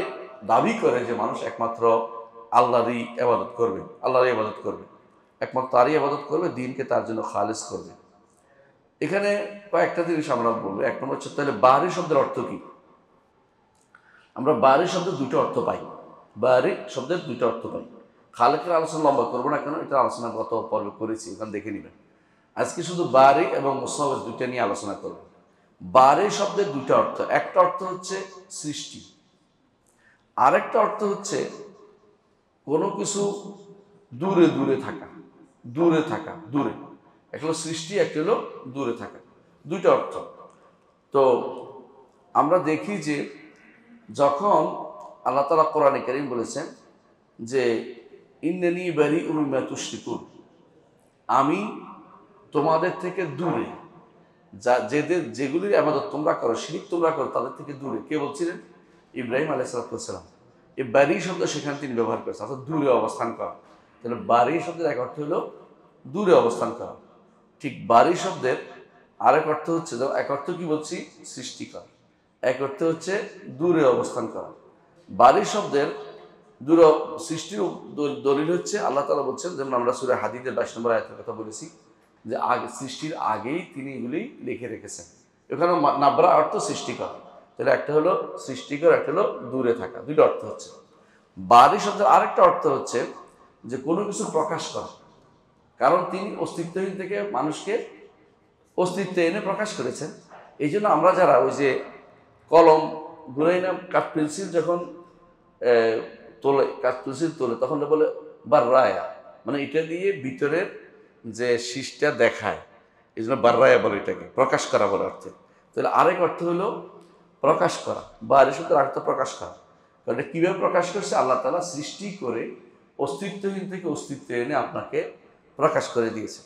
দাবি করে যে মানুষ একমাত্র আল্লাহরই ইবাদত করবে, একমাত্র তারই ইবাদত করবে, দ্বীনকে তার জন্য খালেস করবে। এখানে কয়েকটা জিনিস আমরা বলবো। এক নম্বর হচ্ছে, তাহলে বারি শব্দের অর্থ কি? আমরা বারি শব্দের দুটো অর্থ পাই। খালেকের আলোচনা লম্বা করবো না, কেন এটা আলোচনা গত পর্বে করেছি, ওখানে দেখে নেবেন। আজকে শুধু বারি এবং মুসাওয়ার দুইটা নিয়ে আলোচনা করব। বারি শব্দের দুটো অর্থ, একটা অর্থ হচ্ছে সৃষ্টি, আরেকটা অর্থ হচ্ছে কোনো কিছু দূরে থাকা। একটা হলো সৃষ্টি, একটা হলো দূরে থাকা, দুইটা অর্থ। তো আমরা দেখি যে যখন আল্লাহ তাআলা কোরআনে কারীম বলেছেন যে ইন্নানী বারিউম মিম্মা তুশরিকুন, আমি তোমাদের থেকে দূরে, যেগুলির ইবাদত তোমরা করো, শিরক তোমরা করো, তাদের থেকে দূরে। কে বলছিলেন? ইব্রাহিম আলাইহিস সালাম। এই বারি শব্দ সেখানে তিনি ব্যবহার করেছেন, অর্থাৎ দূরে অবস্থান করা। তাহলে বারি শব্দের এক অর্থ হলো দূরে অবস্থান করা। ঠিক বারি শব্দের আরেক অর্থ হচ্ছে, এক অর্থ কি বলছি? সৃষ্টি করা। এক অর্থ হচ্ছে দূরে অবস্থান করা। বারি শব্দের সৃষ্টির দলিল হচ্ছে আল্লাহ তাআলা বলছেন, যেমন আমরা সূরা হাদীদের 22 নম্বর আয়াতের কথা বলেছি, যে সৃষ্টির আগেই তিনি এগুলি লিখে রেখেছেন। এখানে নাবরা অর্থ সৃষ্টিকর। তাহলে একটা হলো সৃষ্টিকর, একটা হলো দূরে থাকা, দুটো অর্থ হচ্ছে। বারি শব্দের আরেকটা অর্থ হচ্ছে যে কোনো কিছু প্রকাশ করা, কারণ তিনি অস্তিত্বহীন থেকে মানুষকে অস্তিত্বে এনে প্রকাশ করেছেন। এই জন্য আমরা যারা ওই যে কলম, গুনাইনা, কাঠ, পেন্সিল যখন তোলে, কাঠতুলসি তোলে, তখন বলে বাররায়া, মানে এটা দিয়ে ভিতরের যে শীষটা দেখায়, এই জন্য বাররায়া বলে, এটাকে প্রকাশ করা বলে অর্থে। তাহলে আরেক অর্থ হলো প্রকাশ করা, বাড়ি শুধু অর্থ প্রকাশ করা। কারণ এটা কীভাবে প্রকাশ করছে? আল্লাহ তাআলা সৃষ্টি করে অস্তিত্বহীন থেকে অস্তিত্বে এনে আপনাকে প্রকাশ করে দিয়েছে।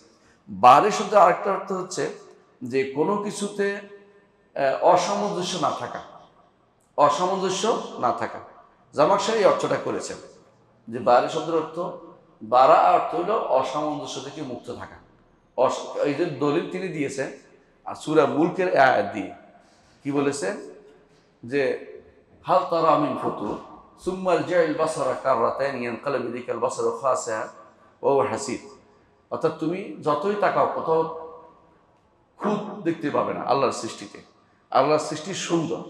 বাড়ি শুধু আরেকটা অর্থ হচ্ছে যে কোনো কিছুতে অসামঞ্জস্য না থাকা, অসামঞ্জস্য না থাকা। জামাকশাহ এই অর্থটা করেছেন যে বারে শব্দের অর্থ, বারা অর্থ হলো অসামঞ্জস্য থেকে মুক্ত থাকা। এই যে দলিল তিনি দিয়েছেন আর সূরা মুলকের আয়াত দিয়ে কি বলেছেন যে হাল তারা মিন ফুতুর সুম্মা আরজি'ল বাসারা কাররাতাইন ইয়ানকালিবু ইলাইকাল বাসারু খাসিআন ওয়া হুয়া হাসীর। অর্থাৎ তুমি যতই তাকাও কোথাও খুঁত দেখতে পাবে না আল্লাহর সৃষ্টিতে। আল্লাহর সৃষ্টি সুন্দর,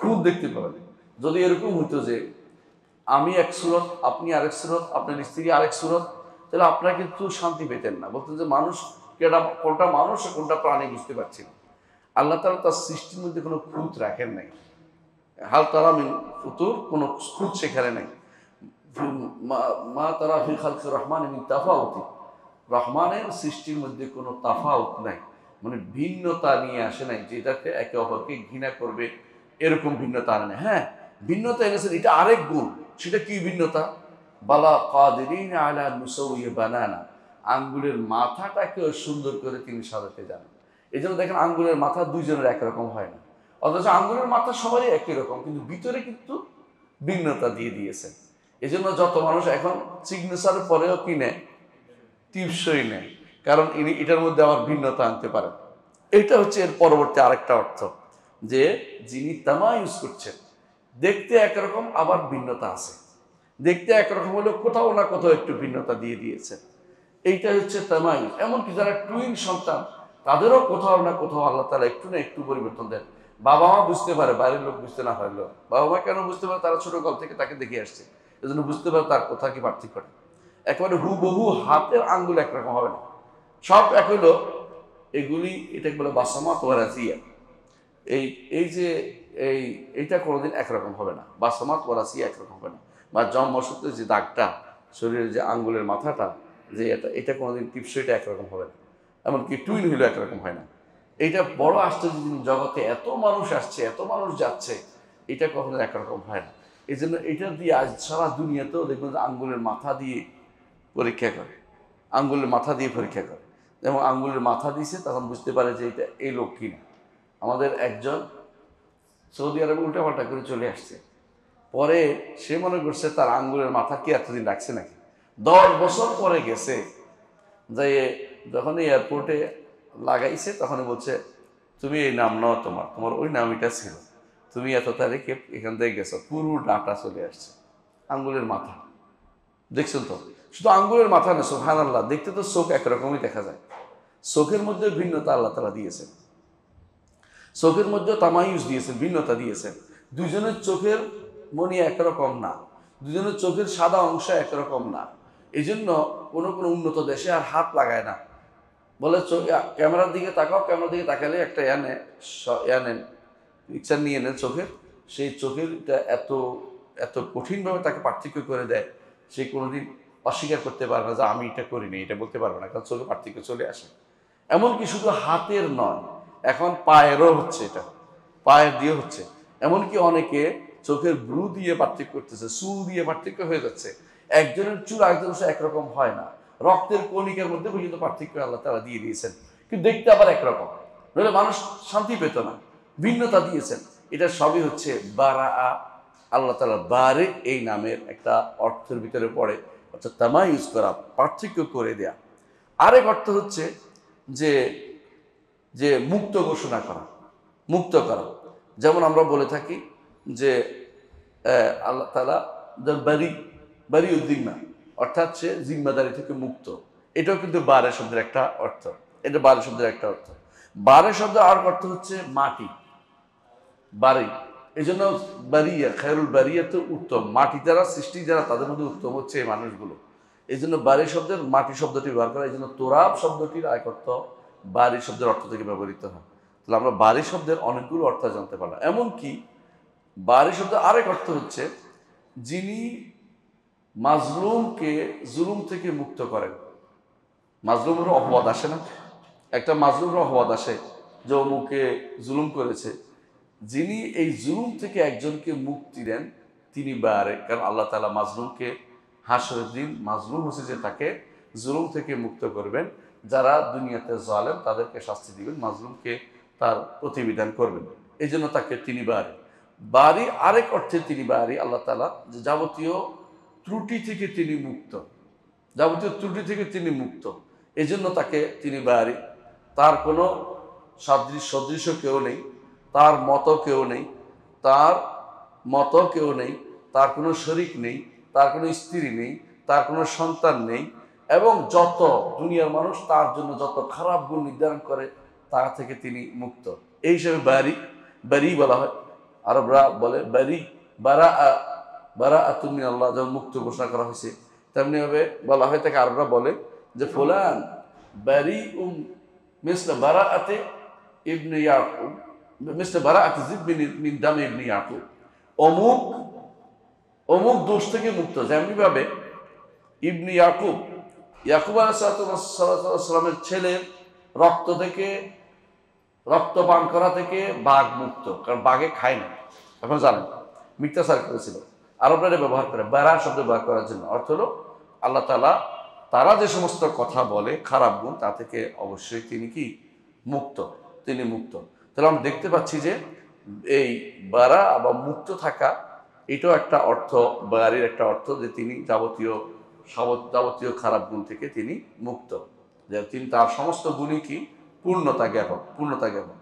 খুঁত দেখতে পাবে না। যদি এরকম হতো যে আমি এক সুরত, আপনি আরেক সুরত, আপনার স্ত্রী আরেক সুরত, তাহলে আপনারা কিন্তু শান্তি পেতেন না। বলতেন যে মানুষ কোনটা মানুষ কোনটা প্রাণী বুঝতে পারছি না। আল্লাহ তাআলা তার সৃষ্টির মধ্যে কোনো খুঁত রাখেন নাই। হাল তারা মিন ফুতুর, কোনো খুঁত সেখানে নাই। মা তারা ফি খালকির রহমান মিন তাফাউতি, রহমানের সৃষ্টির মধ্যে কোনো তাফাউত নাই, মানে ভিন্নতা নিয়ে আসে নাই, যেটাকে একে অপরকে ঘৃণা করবে এরকম ভিন্নতা আনে। হ্যাঁ, ভিন্নতা এনেছেন, এটা আরেক গুণ। সেটা কি ভিন্নতা? বালা কাদিরিন আলা নুসাউইয়া বানানা, আঙ্গুলের মাথাটাকেও সুন্দর করে তিনি সাজাতে জানেন। এই জন্য দেখেন আঙ্গুলের মাথা দুইজনের একরকম হয় না, অথচ আঙ্গুলের মাথা সবারই একই রকম, কিন্তু ভিতরে কিন্তু ভিন্নতা দিয়ে দিয়েছেন। এই জন্য যত মানুষ এখন সিগনেচারের পরেও কিনে টিপসই নেয়, কারণ ইনি এটার মধ্যে আবার ভিন্নতা আনতে পারেন। এটা হচ্ছে এর পরবর্তী আরেকটা অর্থ, যে যিনি তামা ইউজ করছেন দেখতে একরকম আবার ভিন্নতা আছে, দেখতে একরকম হলেও কোথাও না কোথাও একটু ভিন্নতা দিয়ে দিয়েছে। এইটা হচ্ছে তামাই। এমনকি যারা টুইন সন্তান তাদেরও কোথাও না কোথাও আল্লাহ তাআলা একটু না একটু পরিবর্তন দেন। বাবা মা বুঝতে পারে, বাইরের লোক বুঝতে না পারলেও বাবা মা কেন বুঝতে পারে? তারা ছোটকাল থেকে তাকে দেখে আসছে, এজন্য বুঝতে পারে তার কোথা কি পার্থক্য। একেবারে হুবহু হাতের আঙ্গুল একরকম হবে না, সব এক হলো। এগুলি এটাকে বলে বাসামাত ওয়া রাসিয়া। এই যে এইটা কোনোদিন একরকম হবে না, বাসামাত ওয়া রাসিয়া একরকম হবে না। বা জন্মসূত্রে যে দাগটা, শরীরের যে আঙ্গুলের মাথাটা, যে এটা কোনোদিন টিপসইটা একরকম হবে না। এমনকি টুইন হইলেও একরকম হয় না। এইটা বড় আশ্চর্য জিনিস, জগতে এত মানুষ আসছে, এত মানুষ যাচ্ছে, এটা কখনো একরকম হয় না। এই জন্য এটা দিয়ে আজ সারা দুনিয়াতেও দেখবেন যে আঙ্গুলের মাথা দিয়ে পরীক্ষা করে, আঙ্গুলের মাথা দিয়ে পরীক্ষা করে। যেমন আঙ্গুলের মাথা দিয়েছে তখন বুঝতে পারে যে এটা এই লোক কিনা। আমাদের একজন সৌদি আরবে উল্টাপাল্টা করে চলে আসছে, পরে সে মনে করছে তার আঙ্গুলের মাথা কি এতদিন রাখছে নাকি। 10 বছর পরে গেছে, যাই যখন এয়ারপোর্টে লাগাইছে তখন বলছে তুমি এই নাম নাও, তোমার ওই নাম এটা ছিল, তুমি এত তারিখে এখান থেকে গেছো। পুরো ডাটা চলে আসছে আঙ্গুলের মাথা। দেখছেন তো, শুধু আঙ্গুলের মাথা না, সুবহানাল্লাহ, দেখতে তো চোখ একরকমই দেখা যায়, চোখের মধ্যে ভিন্নতা আল্লাহ তাআলা দিয়েছেন, চোখের মধ্যে তামাইয়ুজ দিয়েছেন, ভিন্নতা দিয়েছেন। দুজনের চোখের মনি একরকম না, দুজনের চোখের সাদা অংশ একরকম না। এই জন্য কোনো কোনো উন্নত দেশে আর হাত লাগায় না, বলে ক্যামেরার দিকে তাকাও, ক্যামেরার দিকে তাকালে একটা নেন, পিকচার নিয়ে নেন চোখের, সেই চোখের এত এত কঠিনভাবে তাকে পার্থক্য করে দেয়, সে কোনোদিন অস্বীকার করতে পারবে না যে আমি এটা করিনি, এটা বলতে পারবে না, কারণ চোখে পার্থক্য চলে আসে। এমনকি শুধু হাতের নয়, এখন পায়েরও হচ্ছে, এটা পায়ের দিয়ে হচ্ছে। এমনকি অনেকে চোখের ব্রু দিয়ে পার্থক্য করতেছে, চুল দিয়ে পার্থক্য হয়ে যাচ্ছে। একজনের চুল আরেকজনের সাথে একরকম হয় না, রক্তের কণিকার মধ্যে পর্যন্ত পার্থক্য আল্লাহ তাআলা দিয়ে দিয়েছেন, কিন্তু দেখতে আবার একরকম, নইলে মানুষ শান্তি পেত না। ভিন্নতা দিয়েছেন, এটা সবই হচ্ছে বারা। আল্লাহ তাআলা বারে এই নামের একটা অর্থের ভিতরে পড়ে, অর্থাৎ তামাইয়ুজ করা, পার্থক্য করে দেয়া। আরেক অর্থ হচ্ছে যে যে মুক্ত ঘোষণা করা, মুক্ত করা। যেমন আমরা বলে থাকি যে আল্লাহ তাআলা বারি উদ্দিম্মা, অর্থাৎ সে জিম্মাদারি থেকে মুক্ত। এটাও কিন্তু বারে শব্দের একটা অর্থ, এটা বারে শব্দের একটা অর্থ। বারে শব্দের আর অর্থ হচ্ছে মাটি, বাড়ি। এই জন্য বারিয়া, খায়রুল বারিয়া তো উত্তম, মাটি যারা সৃষ্টি যারা তাদের মধ্যে উত্তম হচ্ছে এই মানুষগুলো। এই জন্য বাড়ি শব্দের মাটি শব্দটি ব্যবহার করা। এই জন্য তোরাব শব্দটির এক অর্থ বাড়ি শব্দের অর্থ থেকে ব্যবহৃত হয়। তাহলে আমরা বাড়ি শব্দের অনেকগুলো অর্থ জানতে পারলাম। এমনকি বাড়ি শব্দের আরেক অর্থ হচ্ছে যিনি মাজলুমকে জুলুম থেকে মুক্ত করেন। মাজলুমের অপবাদ আসে না, একটা মাজলুমের অপবাদ আসে যে অমুকে জুলুম করেছে। যিনি এই জুলুম থেকে একজনকে মুক্তি দেন তিনি বারে, কারণ আল্লাহ তাআলা মাজলুমকে হাসরের দিন মাজলুম হচ্ছে যে তাকে জুলুম থেকে মুক্ত করবেন। যারা দুনিয়াতে জালেম তাদেরকে শাস্তি দিবেন, মাজলুমকে তার প্রতিবিধান করবেন। এই জন্য তাকে তিনি বারি। বারি আরেক অর্থে তিনি বারি আল্লাহ তাআলা, যে যাবতীয় ত্রুটি থেকে তিনি মুক্ত, যাবতীয় ত্রুটি থেকে তিনি মুক্ত, এই জন্য তাকে তিনি বারি। তার কোনো সদৃশ্য কেউ নেই, তার মতো কেউ নেই, তার মতো কেউ নেই, তার কোনো শরিক নেই, তার কোনো স্ত্রী নেই, তার কোনো সন্তান নেই, এবং যত দুনিয়ার মানুষ তার জন্য যত খারাপ গুণ নির্ধারণ করে তা থেকে তিনি মুক্ত। এই হিসেবে বারি বারি বলা হয়। আরবরা বলে বারি, বারা তুমি আল্লাহ, যেমন মুক্ত ঘোষণা করা হয়েছে তেমনিভাবে বলা হয় তাকে। আরবরা বলে যে ফুলান বারি মিসলা বারাআতে ইবনে ইয়াকুব, মিসলা বারাআতে যিব মিন দামে ইবনে ইয়াকুব, অমুক অমুক দোষ থেকে মুক্ত, যেমনি ভাবে ইবনে ইয়াকুব, ইয়াকুব আলাইহিস সালামের ছেলের রক্ত থেকে, রক্ত পান করা থেকে বাঘ মুক্ত, কারণ বাঘে খায় না, এখন জানেন মিথ্যাচার করেছিল। আরবরা ব্যবহার করে বারা শব্দ ব্যবহার করার জন্য, অর্থ হলো আল্লাহ তাআলা তারা যে সমস্ত কথা বলে খারাপ গুণ তা থেকে অবশ্যই তিনি কি মুক্ত, তিনি মুক্ত। তাহলে আমরা দেখতে পাচ্ছি যে এই বারা বা মুক্ত থাকা এটাও একটা অর্থ, বারির একটা অর্থ যে তিনি যাবতীয় খারাপ গুণ থেকে তিনি মুক্ত, যে তিনি তার সমস্ত গুণই কি পূর্ণতা জ্ঞাপন।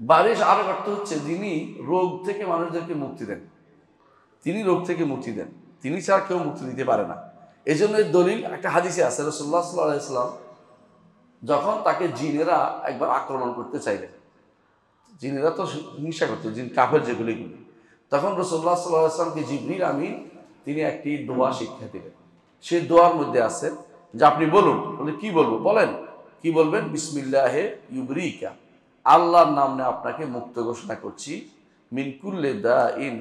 বারিশ আরেক অর্থ হচ্ছে যিনি রোগ থেকে মানুষদেরকে মুক্তি দেন, তিনি রোগ থেকে মুক্তি দেন, তিনি ছাড়া কেউ মুক্তি দিতে পারে না। এই জন্য দলিল একটা হাদিসে আছে, রাসূলুল্লাহ সাল্লাল্লাহু আলাইহি ওয়াসাল্লাম যখন তাকে জিনেরা একবার আক্রমণ করতে চাইলেন, জিনেরা তো হিংসা করতো, জিন কাফের যেগুলি, তখন রাসূলুল্লাহ সাল্লাল্লাহু আলাইহি ওয়াসাল্লামকে জিবরিল আমিন তিনি একটি দোয়া শিক্ষা দিলেন। সেই দোয়ার মধ্যে আছে যে আপনি বলুন। বলে কি বলবো? বলেন কি বলবেন? বিসমিল্লাহে ইউবরিকা, আল্লাহর নামে আপনাকে মুক্ত ঘোষণা করছি, মিন কুল্লি দাইন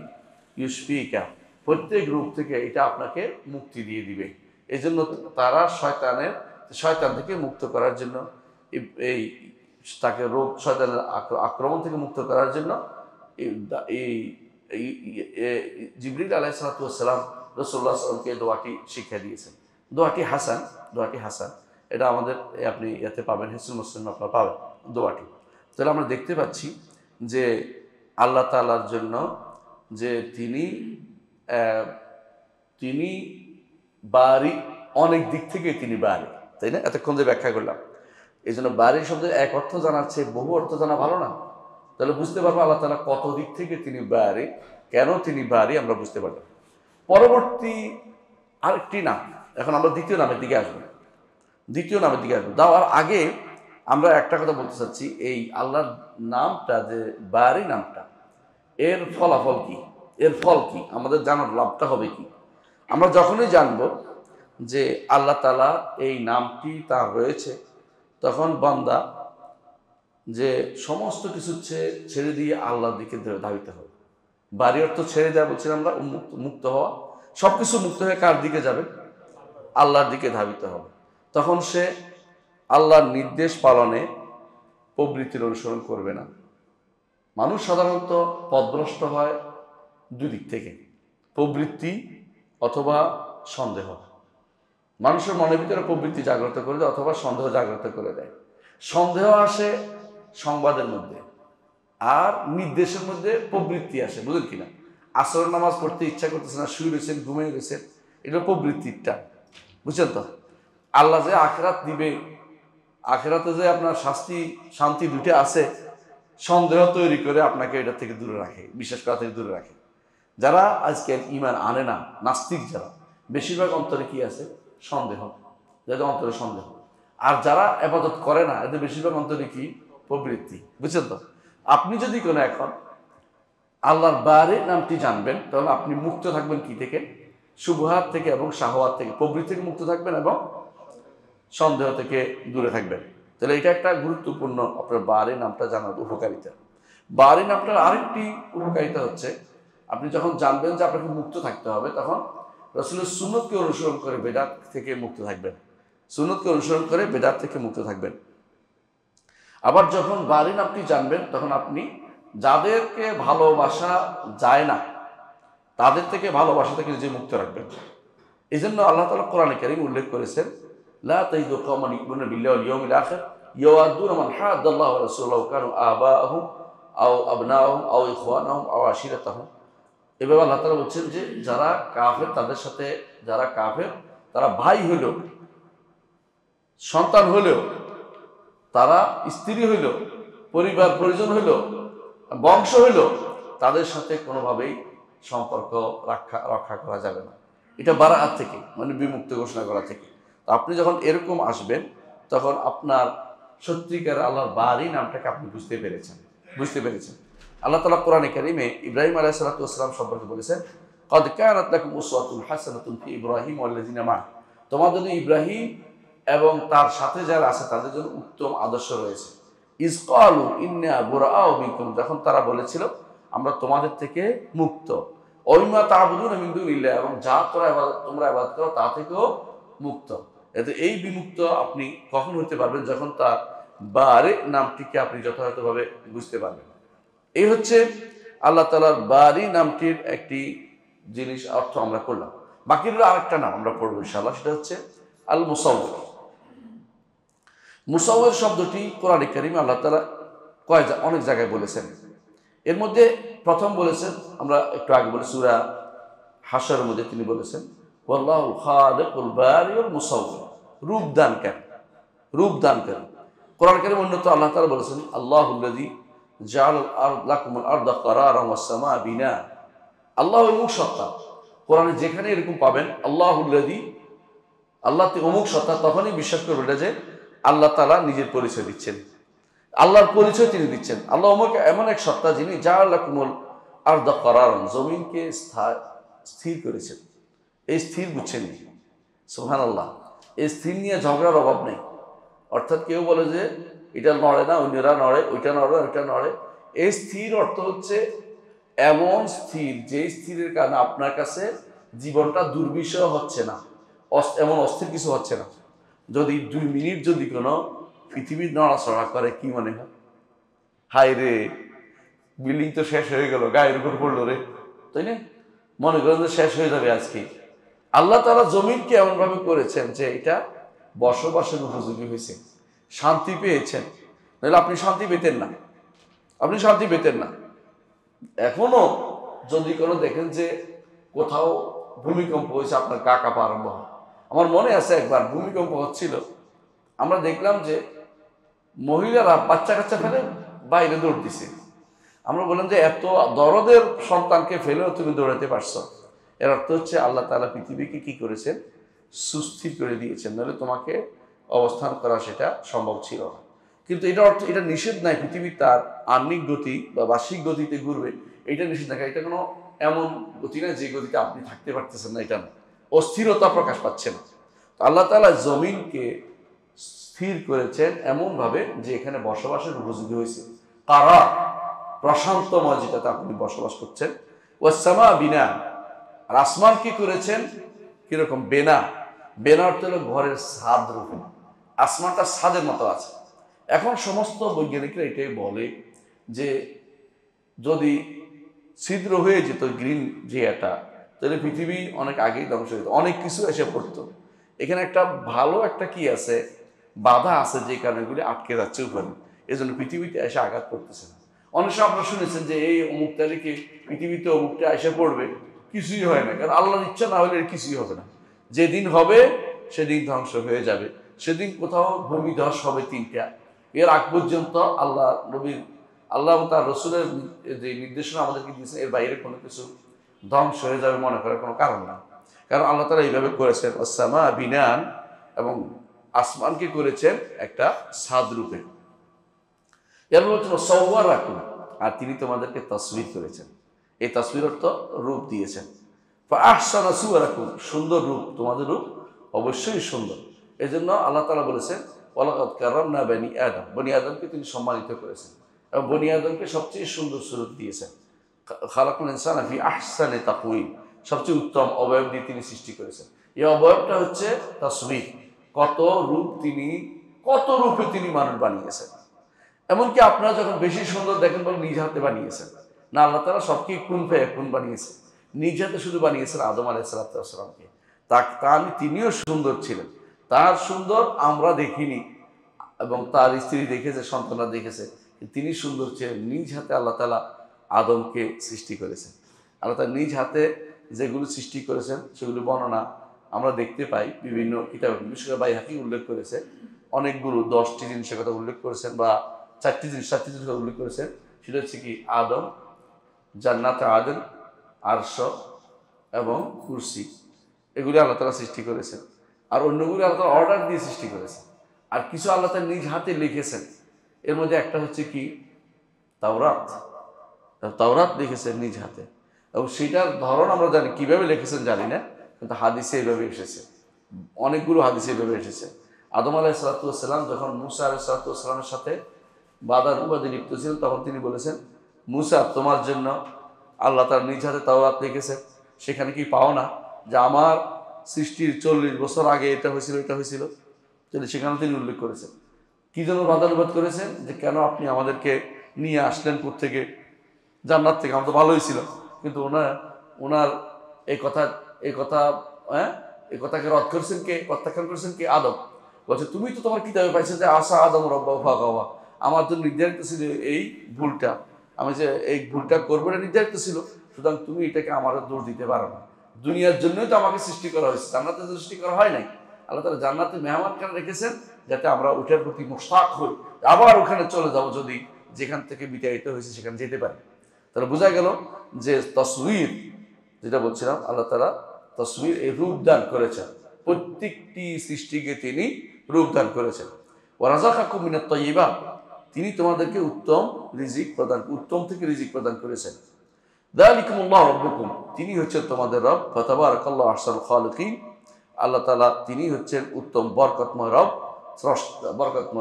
ইউশফিকা, প্রত্যেক রোগ থেকে এটা আপনাকে মুক্তি দিয়ে দিবে। এই জন্য তারা শয়তান থেকে মুক্ত করার জন্য, এই তাকে শয়তানের আক্রমণ থেকে মুক্ত করার জন্য এই জিবরিল আলাইহিস সালাতু ওয়াস সালাম রাসূলুল্লাহ সাল্লাল্লাহু আলাইহি ওয়াসাল্লামকে দোয়াটি শিক্ষা দিয়েছেন। দোয়াটি হাসান, এটা আমাদের আপনি এতে পাবেন, হিসনুল মুসলিম আপনারা পাবেন দোয়াটি। তাহলে আমরা দেখতে পাচ্ছি যে আল্লাহ তাআলার জন্য যে তিনি বারি, অনেক দিক থেকে তিনি বারি, তাই না? এতক্ষণ যে ব্যাখ্যা করলাম, এই জন্য বারি শব্দের এক অর্থ জানার চেয়ে বহু অর্থ জানা ভালো না? তাহলে বুঝতে পারবো আল্লাহ তাআলা কত দিক থেকে তিনি বারি, কেন তিনি বারি আমরা বুঝতে পারবো। পরবর্তী আরেকটি নাম, এখন আমরা দ্বিতীয় নামের দিকে আসবো। যাওয়ার আগে আমরা একটা কথা বলতে চাচ্ছি, এই আল্লাহর নামটা যে বারি নামটা, এর ফলাফল কি, এর ফল কি, আমাদের জানার লাভটা হবে কি? আমরা যখনই জানবো যে আল্লাহ তাআলা এই নামটি তার রয়েছে, তখন বান্দা যে সমস্ত কিছু ছেড়ে দিয়ে আল্লাহর দিকে ধাবিত হবে। বাড়ি অর্থ ছেড়ে দেওয়া বলছিলাম আমরা, মুক্ত হওয়া, সবকিছু মুক্ত হয়ে কার দিকে যাবে? আল্লাহর দিকে ধাবিত হবে। তখন সে আল্লাহর নির্দেশ পালনে প্রবৃত্তির অনুসরণ করবে না। মানুষ সাধারণত পথভ্রষ্ট হয় দুদিক থেকে, প্রবৃত্তি অথবা সন্দেহ। মানুষের মনের ভিতরে প্রবৃত্তি জাগ্রত করে দেয় অথবা সন্দেহ জাগ্রত করে দেয়। সন্দেহ আসে সংবাদের মধ্যে, আর নির্দেশের মধ্যে প্রবৃত্তি আসে, বুঝলেন কিনা? আসরের নামাজ পড়তে ইচ্ছা করতেছে না, শুয়ে রয়েছেন, ঘুমিয়ে গেছেন, এটা প্রবৃত্তিটা, বুঝছেন তো? আল্লাহ যে আখিরাত দিবে, আখিরাতে যে আপনার শান্তি দুটো আছে, সন্দেহ তৈরি করে আপনাকে এটা থেকে দূরে রাখে, বিশ্বাস করা থেকে দূরে রাখে। যারা আজকে ঈমান আনে না, নাস্তিক যারা, বেশিরভাগ অন্তরে কি আছে? সন্দেহ, যাদের অন্তরে সন্দেহ। আর যারা ইবাদত করে না, এদের বেশিরভাগ অন্তরে কি? প্রবৃত্তি, বুঝছেন তো? আপনি যদি কোনো এখন আল্লাহর বারে নামটি জানবেন, তাহলে আপনি মুক্ত থাকবেন কি থেকে? শুবহাত থেকে এবং শাহওয়াত থেকে, প্রবৃত্তি থেকে মুক্ত থাকবেন এবং সন্দেহ থেকে দূরে থাকবেন। তাহলে এটা একটা গুরুত্বপূর্ণ আপনার বারে নামটা জানার উপকারিতা। বারে নামটার আরেকটি উপকারিতা হচ্ছে, আপনি যখন জানবেন যে আপনাকে মুক্ত থাকতে হবে, তখন রাসূলের সুন্নতকে অনুসরণ করে বেদাত থেকে মুক্ত থাকবেন, সুন্নতকে অনুসরণ করে বেদাত থেকে মুক্ত থাকবেন। আবার যখন বাড়ি নামটি জানবেন তখন আপনি যাদেরকে ভালোবাসা যায় না তাদের থেকে ভালোবাসা থেকে নিজে মুক্ত রাখবেন। এই জন্য আল্লাহ তাআলা কোরআনে কারীম উল্লেখ করেছেন, লা তাজিদু কওমান ইউমিনুনা বিল্লাহি ওয়াল ইয়াউমিল আখির ইয়াওয়াদুনা মান হাদ্দাল্লাহু ওয়া রাসূলাহু কানু আবাআহুম আও আবনাআহুম আও ইখওয়ানাহুম আও আশিরাতাহুম। এভাবে আল্লাহ তাআলা বলছেন যে যারা কাফের তাদের সাথে, যারা কাফের তারা ভাই হইলেও, সন্তান হইলেও, তারা স্ত্রী হইল, পরিবার পরিজন হইল, বংশ হইল, তাদের সাথে কোনোভাবেই সম্পর্ক রক্ষা করা যাবে না। এটা বারাআত থেকে, মানে বিমুক্ত ঘোষণা করা থেকে। তো আপনি যখন এরকম আসবেন তখন আপনার সত্যিকার আল্লাহর বারি নামটাকে আপনি বুঝতে পেরেছেন। আল্লাহ তাআলা কোরআনে কারীমে ইব্রাহিম আলাইহিস সালাতু ওয়াস সালাম সম্পর্কে বলেছেন, ক্বাদ কানাত লাকুম উসওয়াতুন হাসানাতুন ফি ইব্রাহিম ওয়াল্লাযিনা মা। তোমাদের জন্য ইব্রাহিম এবং তার সাথে যারা আছে তাদের জন্য উত্তম আদর্শ রয়েছে। ইজ ক্বালু ইন্না বুরাআউ মিনকুম, যখন তারা বলেছিল আমরা তোমাদের থেকে মুক্ত। ওয়ামিম্মা তা'বুদুনা মিন দুনিল্লাহ, এবং যা তোমরা ইবাদত করো তা থেকেও মুক্ত। এতে এই বিমুক্ত আপনি কখন হতে পারবেন? যখন তার বারে নামটিকে আপনি যথাযথভাবে বুঝতে পারবেন। এই হচ্ছে আল্লাহ তাআলার বারি নামটির একটি জিনিস অর্থ আমরা করলাম। বাকি হলো আরেকটা নাম আমরা পড়বো ইনশাআল্লাহ, সেটা হচ্ছে আল মুসাউবির। মুসাউবির শব্দটি কোরআনে কারীমে আল্লাহ তাআলা অনেক জায়গায় বলেছেন। এর মধ্যে প্রথম বলেছেন, আমরা একটু আগে বলে সূরা হাশরের মধ্যে তিনি বলেছেন ওয়াল্লাহুল খালিকুল বারিউল মুসাউবির, রূপদানকারী। কোরআন কারীমে অন্যত আল্লাহ তাআলা বলেছেন আল্লাহুল্লাযী জাআলাল লাকুমুল আরদা কারারান ওয়াস সামা বিনা। আল্লাহ অমুক সত্তা, কোরআনে যেখানে এরকম পাবেন আল্লাহুল্লাযী, আল্লাহ অমুক সত্তা, তখনই বিশ্বাস করবেন এটা যে আল্লাহ তাআলা নিজের পরিচয় দিচ্ছেন, আল্লাহর পরিচয় তিনি দিচ্ছেন। আল্লাহ অমুক এমন এক সত্তা যিনি জাআলা লাকুমুল আরদা কারারান, জমিনকে স্থির করেছেন। এই স্থির বুঝছেন, সুবহানাল্লাহ, এই স্থির নিয়ে ঝগড়ার অভাব নেই। অর্থাৎ কেউ বলে যে এটা নড়ে না, অন্যরা নড়ে, ওইটা নড়ে, ওইটা নড়ে। এই স্থির অর্থ হচ্ছে এমন স্থির যে স্থিরের কারণে আপনার কাছে জীবনটা দুর্বিষহ হচ্ছে না, এমন অস্থির কিছু হচ্ছে না। যদি 2 মিনিট যদি কোনো পৃথিবীর নড়াচড়া করে কি মনে হয়? হায় রে, বিল্ডিং তো শেষ হয়ে গেল, গায়ের উপর পড়লো রে, তাই না? মনে করেন যে শেষ হয়ে যাবে আজকে। আল্লাহ তাআলা জমিনকে এমনভাবে করেছেন যে এটা বসবাসের উপযোগী হয়েছে, শান্তি পেয়েছেন। নাহলে আপনি শান্তি পেতেন না। এখনো যদি কোনো দেখেন যে কোথাও ভূমিকম্প হয়েছে, আপনার গা কাঁপা আরম্ভ হয়। আমার মনে আছে একবার ভূমিকম্প হচ্ছিল, আমরা দেখলাম যে মহিলারা বাচ্চা কাচ্চা ফেলে বাইরে দৌড় দিছে। আমরা বললাম যে এত দরদের সন্তানকে ফেলেও তুমি দৌড়াতে পারছো, এর অর্থ হচ্ছে আল্লাহ তাআলা পৃথিবীকে কি করেছেন? সুস্থির করে দিয়েছেন, নাহলে তোমাকে অবস্থান করা সেটা সম্ভব ছিল না। কিন্তু এটা অর্থ, এটা নিষেধ নাই পৃথিবী তার আহ্নিক গতি বা বার্ষিক গতিতে ঘুরবে, এটা নিষেধ না। এটা কোনো এমন গতি না যে গতিতে আপনি থাকতে পারতেছেন না, এটা না, অস্থিরতা প্রকাশ পাচ্ছে না। আল্লাহ তাআলা জমিনকে স্থির করেছেন এমনভাবে যে এখানে বসবাসের উপযোগী হয়েছে। কারার, প্রশান্তময়, যেটাতে আপনি বসবাস করছেন। ওয়াস সামা বিনা, আর আসমান কি করেছেন? কিরকম? বেনা অর্থ হলো ঘরের ছাদ রূপে। আসমানটা ছাদের মতো আছে। এখন সমস্ত বৈজ্ঞানিকরা এটাই বলে যে যদি ছিদ্র হয়ে যেত গ্রিন যে এটা, তাহলে পৃথিবী অনেক আগেই ধ্বংস হয়ে যেত, অনেক কিছু এসে পড়তো। এখানে একটা ভালো একটা কি আছে, বাধা আছে, যে কারণেগুলি আটকে যাচ্ছে উপরে, এই জন্য পৃথিবীতে এসে আঘাত করতেছে না। অনেক সময় আপনারা শুনেছেন যে এই অমুক তারিখে পৃথিবীতে অমুকটা এসে পড়বে, কিছুই হয় না, কারণ আল্লাহর ইচ্ছা না হলে কিছুই হবে না। যেদিন হবে সেদিন ধ্বংস হয়ে যাবে, সেদিন কোথাও ভূমিধস হবে 3টা। এর আগ পর্যন্ত আল্লাহ তার রসুলের যে নির্দেশনা আমাদেরকে দিয়েছেন, এর বাইরে কোনো কিছু ধ্বংস হয়ে যাবে মনে করার কোনো কারণ না। কারণ আল্লাহ তাআলা এইভাবে করেছেন ওয়াস-সামা বিনান, এবং আসমানকে করেছেন একটা ছাদ রূপে। এর বলছেন সাওয়ারাকুম, আর তিনি তোমাদেরকে তাসবির করেছেন। এই তাসবির অর্থ রূপ দিয়েছেন। ফাআহসানা সুওয়ারাকুম, সুন্দর রূপ, তোমাদের রূপ অবশ্যই সুন্দর। এই জন্য আল্লাহ তাআলা বলেছেন ওয়ালাকাদ কারামনা বানি আদম, বনি আদমকে তিনি সম্মানিত করেছেন এবং বনি আদমকে সবচেয়ে সুন্দর সুরত দিয়েছেন। খালাকুল ইনসানা ফি আহসানি তাকওয়িম, সবচেয়ে উত্তম অবয়ব দিয়ে তিনি সৃষ্টি করেছেন। এই অবয়বটা হচ্ছে তাসবিহ। কত রূপে তিনি মানুষ বানিয়েছেন। এমনকি আপনারা যখন বেশি সুন্দর দেখেন বলে নিজ হাতে বানিয়েছেন না, আল্লাহ তাআলা সবকে কুন ফায়াকুন বানিয়েছেন। নিজ হাতে শুধু বানিয়েছেন আদম আলাইহিস সালামকে। তিনিও সুন্দর ছিলেন। তার সুন্দর আমরা দেখিনি, এবং তার স্ত্রী দেখেছে, সন্তানরা দেখেছে, তিনি সুন্দর ছিলেন। নিজ হাতে আল্লাহ তাআলা আদমকে সৃষ্টি করেছেন। আল্লাহ তাআলা নিজ হাতে যেগুলো সৃষ্টি করেছেন সেগুলো বর্ণনা আমরা দেখতে পাই বিভিন্ন কিতাবে। বিশেষ করে বাইহাকি উল্লেখ করেছে অনেকগুলো 10টি জিনিসের কথা উল্লেখ করেছেন, বা 4টি জিনিসের কথা উল্লেখ করেছেন। সেটা হচ্ছে কি আদম, জান্নাত আদন, আরশ এবং কুরসি, এগুলি আল্লাহ তাআলা সৃষ্টি করেছেন। আর অন্যগুলি আল্লাহ তাআলা অর্ডার দিয়ে সৃষ্টি করেছেন। আর কিছু আল্লাহ তাআলা নিজ হাতে লিখেছেন। এর মধ্যে একটা হচ্ছে কি তাওরাত লিখেছেন নিজ হাতে, এবং সেটার ধরন আমরা জানি, কিভাবে লিখেছেন জানি না, কিন্তু হাদিসে এইভাবে এসেছে, অনেকগুলো হাদিসে এইভাবে এসেছে। আদম আলাইহিস সালাম যখন মুসা আলাইহিস সালামের সাথে বাদার উপাধি লিপ্ত ছিলেন, তখন তিনি বলেছেন, মুসা, তোমার জন্য আল্লাহ তার নিজ হাতে তাওরাত লিখেছে, সেখানে কি পাও না যে আমার সৃষ্টির 40 বছর আগে এটা হয়েছিল, সেখানে তিনি উল্লেখ করেছেন। কি জন্য বাদানুবাদ করেছেন, যে কেন আপনি আমাদেরকে নিয়ে আসলেন কোত্থেকে, জান্নাত থেকে, আমরা তো ভালোই ছিল। কিন্তু ওনার এই কথাকে রদ করেছেন কে, প্রত্যাখ্যান করেছেন কে? আদম। বলছে, তুমি তো তোমার কিতাবে পাইছো যে আসা আদম রব্বাহু ফাগাওয়া, আমার তো নির্ধারিত ছিল এই ভুলটা, আমি যে এই ভুলটা করবো না নির্ধারিত ছিল, সুতরাং তুমি এটাকে আমার দোষ দিতে পারো না। দুনিয়ার জন্যই তো আমাকে সৃষ্টি করা হয়েছে, জান্নাতে সৃষ্টি করা হয় নাই। আল্লাহ তাআলা জান্নাতে মেহমান কেন রেখেছেন, যাতে আমরা ওটার প্রতি মুশতাক হই, আবার ওখানে চলে যাব, যদি যেখান থেকে বিতাড়িত হয়েছে সেখানে যেতে পারি। তাহলে বোঝা গেল যে তসবির, যেটা বলছিলাম, আল্লাহ তাআলা তসবির এই রূপদান করেছেন, প্রত্যেকটি সৃষ্টিকে তিনি রূপদান করেছেন। ওয়া রাযাকাকুম মিনাত তাইয়্যিবাত, তিনি তোমাদেরকে উত্তম থেকে রিজিক প্রদান করেছেন। যালিকুমুল্লাহু রাব্বুকুম, তিনি হচ্ছেন তোমাদের রব। ফাতাবারাকাল্লাহু আহসানুল খালিকিন, আল্লাহ তাআলা তিনি হচ্ছেন উত্তম বরকতময়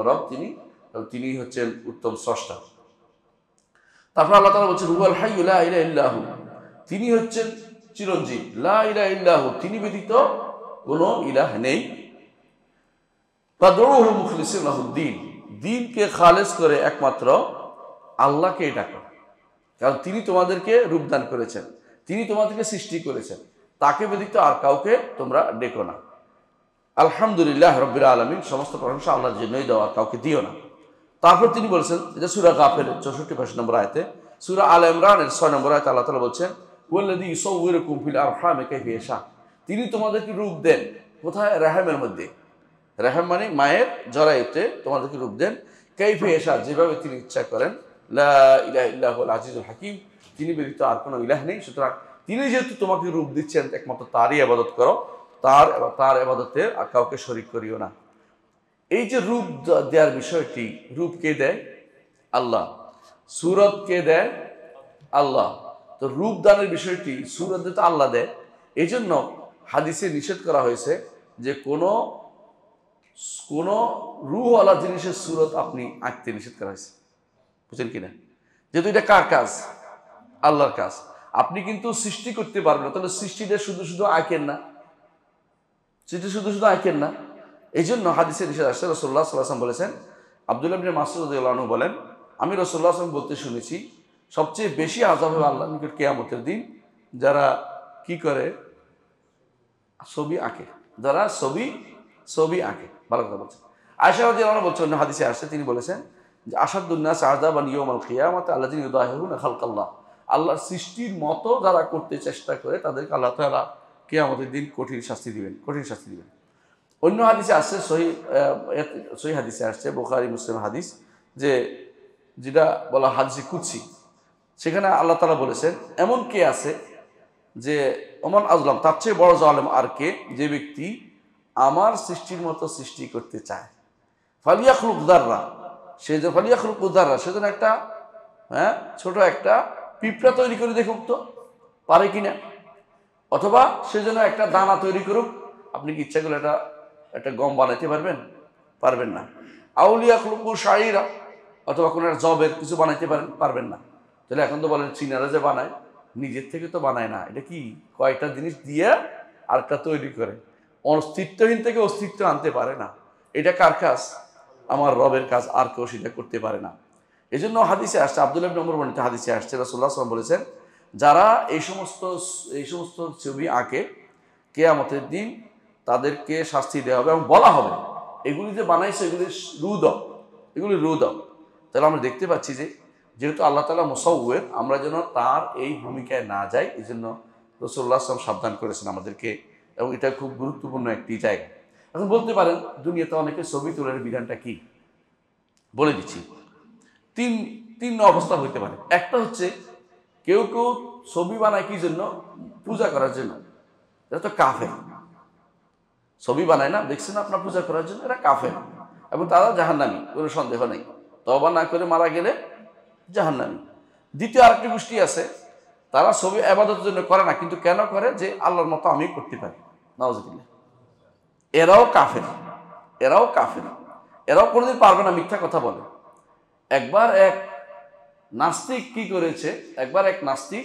রব, তিনি হচ্ছেন উত্তম স্রষ্টা। তারপর আল্লাহ তাআলা বলছেন, হুয়াল হাইয়্যু লা ইলাহা ইল্লাহু, তিনি হচ্ছেন চিরঞ্জীব, লা ইলাহা ইল্লাহু, তিনি ব্যতীত কোনো ইলাহ নেই। ফাদউহু মুখলিসিন লাহুদ্দিন, দ্বীনকে খালেস করে একমাত্র আল্লাহকে ডাকো, কারণ তিনি তোমাদেরকে রূপদান করেছেন, তিনি তোমাদেরকে সৃষ্টি করেছেন, তাকে ব্যতীত আর কাউকে তোমরা ডেকো না। আলহামদুলিল্লাহ রাব্বিল আলামিন, সমস্ত প্রশংসা আল্লাহর জন্যই দাও, আর কাউকে দিও না। তারপর তিনি বলছেন, এটা সূরা গাফিরের 64 নম্বর আয়াতে, সূরা আল ইমরানের 6 নম্বর আয়াতে আল্লাহ তাআলা বলছেন, ওয়াল্লাযী ইউসাউবিরুকুম ফিল আরহামি কাইফা ইয়াশা, তিনি তোমাদেরকে রূপ দেন কোথায়? রহমের মধ্যে। রহম মানে মায়ের জরায়ুতে তোমাদেরকে রূপ দেন, কাইফা ইয়াশা, যেভাবে তিনি ইচ্ছা করেন। লা ইলাহা ইল্লাহুল আজিজুল হাকিম, তিনি ব্যতীত আর কোনো ইলাহ নেই। সুতরাং তিনি যেহেতু তোমাকে রূপ দিচ্ছেন, একমাত্র তারই ইবাদত করো, তার ইবাদতে আর কাউকে শরীক করিও না। এই যে রূপ দেওয়ার বিষয়টি, রূপ কে দেয়? আল্লাহ। সূরত কে দেয়? আল্লাহ। তো রূপ দানের বিষয়টি সূরত তো আল্লাহ দেয়। এই জন্য হাদিসে নিষেধ করা হয়েছে যে কোনো রূহওয়ালা জিনিসের সূরত আপনি আঁকতে নিষেধ করা হয়েছে। বুঝছেন কিনা? যেহেতু এটা কার কাজ? আল্লাহর কাজ। আপনি কিন্তু সৃষ্টি করতে পারবেন না, তাহলে সৃষ্টিটা শুধু আঁকেন না, এই জন্য হাদিসে নিষেধ আসছে। রাসূলুল্লাহ সাল্লাল্লাহু আলাইহি ওয়াসাল্লাম বলেছেন, আব্দুল্লাহ ইবনে মাসউদ রাদিয়াল্লাহু আনহু বলেন, আমি রাসূলুল্লাহ সাল্লাল্লাহু আলাইহি ওয়াসাল্লাম বলতে শুনেছি, সবচেয়ে বেশি আযাব হবে আল্লাহর নিকট কিয়ামতের দিন যারা কি করে? ছবি আঁকে, যারা ছবি আঁকে। ভালো কথা বলছেন। আয়েশা রাদিয়াল্লাহু আনহা বলছেন, হাদিসে আসছে, তিনি বলেছেন যে আশাদ্দুন নাস আযাবান ইয়াউমাল কিয়ামাতি আল্লাযিনা ইউদাহিরুনা খালকাল্লাহ, আল্লাহর সৃষ্টির মতো যারা করতে চেষ্টা করে তাদেরকে আল্লাহ তাআলা কিয়ামতের দিন কঠিন শাস্তি দিবেন। অন্য হাদিসে আসছে, সহিহ হাদিসে আসছে, বুখারী মুসলিম হাদিস, যেটা বলা হাদিসে কুদসি, সেখানে আল্লাহ তাআলা বলেছেন, এমন কে আছে যে ওমান আজলাম, তার চেয়ে বড় জালেম আর কে, যে ব্যক্তি আমার সৃষ্টির মতো সৃষ্টি করতে চায়। ফালিয়াখলুক যাররা, সেজন্য একটা ছোট একটা পিঁপড়া তৈরি করে দেখুক তো পারে কিনা, অথবা সেজন্য একটা দানা তৈরি করুক। আপনি কি ইচ্ছা করলে একটা গম বানাইতে পারবেন না। আউলিয়াখলুকু শাইরা, অথবা কোনো একটা জবের কিছু বানাইতে পারবেন না। তাহলে এখন তো বলেন চীনারা যে বানায়, নিজের থেকে তো বানায় না, এটা কি কয়েকটা জিনিস দিয়ে আরেকটা তৈরি করে। অস্তিত্বহীন থেকে অস্তিত্ব আনতে পারে না। এটা কার কাজ? আমার রবের কাজ, আর কেউ সেটা করতে পারে না। এই জন্য হাদিসে আসছে, আব্দুল্লাহ ইবনে ওমর বর্ণিত হাদিসে আসছে, রাসূলুল্লাহ সাল্লাল্লাহু আলাইহি ওয়াসাল্লাম বলেছেন, যারা এই সমস্ত ছবি আঁকে, কিয়ামতের দিন তাদেরকে শাস্তি দেওয়া হবে এবং বলা হবে এগুলি যে বানাইছে এগুলি রু দাও, এগুলি রু দাও। তাহলে আমরা দেখতে পাচ্ছি যে যেহেতু আল্লাহ তাআলা মুসাউওয়ির, আমরা যেন তার এই ভূমিকায় না যাই, এই জন্য রাসূলুল্লাহ সাল্লাল্লাহু আলাইহি ওয়াসাল্লাম সাবধান করেছেন আমাদেরকে, এবং এটা খুব গুরুত্বপূর্ণ একটি জায়গা। এখন বলতে পারেন দুনিয়াতে অনেকে ছবি তোলার বিধানটা কি, বলে দিচ্ছি। তিন অবস্থা হইতে পারে। একটা হচ্ছে কেউ ছবি বানায় কি জন্য? পূজা করার জন্য। এটা তো কাফের। ছবি বানায় না, দেখছেন আপনার পূজা করার জন্য, এরা কাফের এবং তারা জাহান্নামী, কোনো সন্দেহ নেই। তওবা না করে মারা গেলে জাহান্নামী। দ্বিতীয় আরেকটি গোষ্ঠী আছে, তারা ছবি ইবাদতের জন্য করে না, কিন্তু কেন করে? যে আল্লাহর মতো আমি করতে পারি। নাউজুবিল্লাহ। এরাও কাফের, এরাও কাফের, এরাও কোনোদিন পারবে না, মিথ্যা কথা বলে। একবার এক নাস্তিক কি করেছে, একবার এক নাস্তিক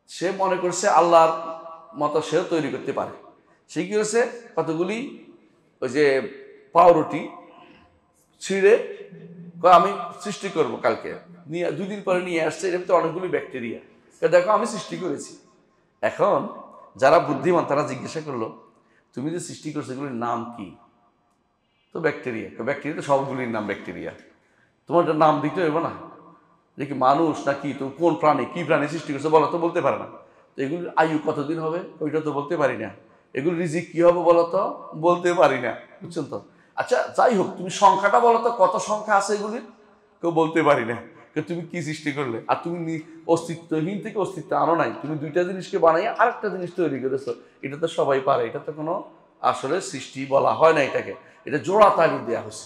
সে মনে করছে আল্লাহর মতো সেও তৈরি করতে পারে। সে কি করেছে, কতগুলি ওই যে পাউরুটি ছিঁড়ে আমি সৃষ্টি করব কালকে, নিয়ে 2 দিন পরে নিয়ে আসছে, এর ভিতরে অনেকগুলি ব্যাকটেরিয়া, দেখো আমি সৃষ্টি করেছি। এখন যারা বুদ্ধিমান তারা জিজ্ঞাসা করলো, তুমি যে সৃষ্টি করছো এগুলির নাম কি? তো ব্যাকটেরিয়া। ব্যাকটেরিয়া তো সবগুলির নাম ব্যাকটেরিয়া, তোমার একটা নাম দিতে হবে না? যে কি মানুষ নাকি তুমি কোন প্রাণী, কি প্রাণী সৃষ্টি করছো বলো তো, বলতে পারে না। তো এগুলির আয়ু কতদিন হবে ওইটা তো বলতে পারি না। এগুলো রিজিক কি হবে বলো তো, বলতে পারি না। বুঝছেন তো? আচ্ছা যাই হোক, তুমি সংখ্যাটা বলো তো, কত সংখ্যা আছে এগুলির, কেউ বলতে পারি না। তুমি কি সৃষ্টি করলে? আর তুমি অস্তিত্বহীন থেকে অস্তিত্ব আনো নাই, তুমি 2টা জিনিসকে বানাই আরেকটা জিনিস তৈরি করেছো। এটা তো সবাই পারে, এটা তো কোনো আসলে সৃষ্টি বলা হয় না এটাকে, এটা জোড়া তালি দেওয়া হয়েছে।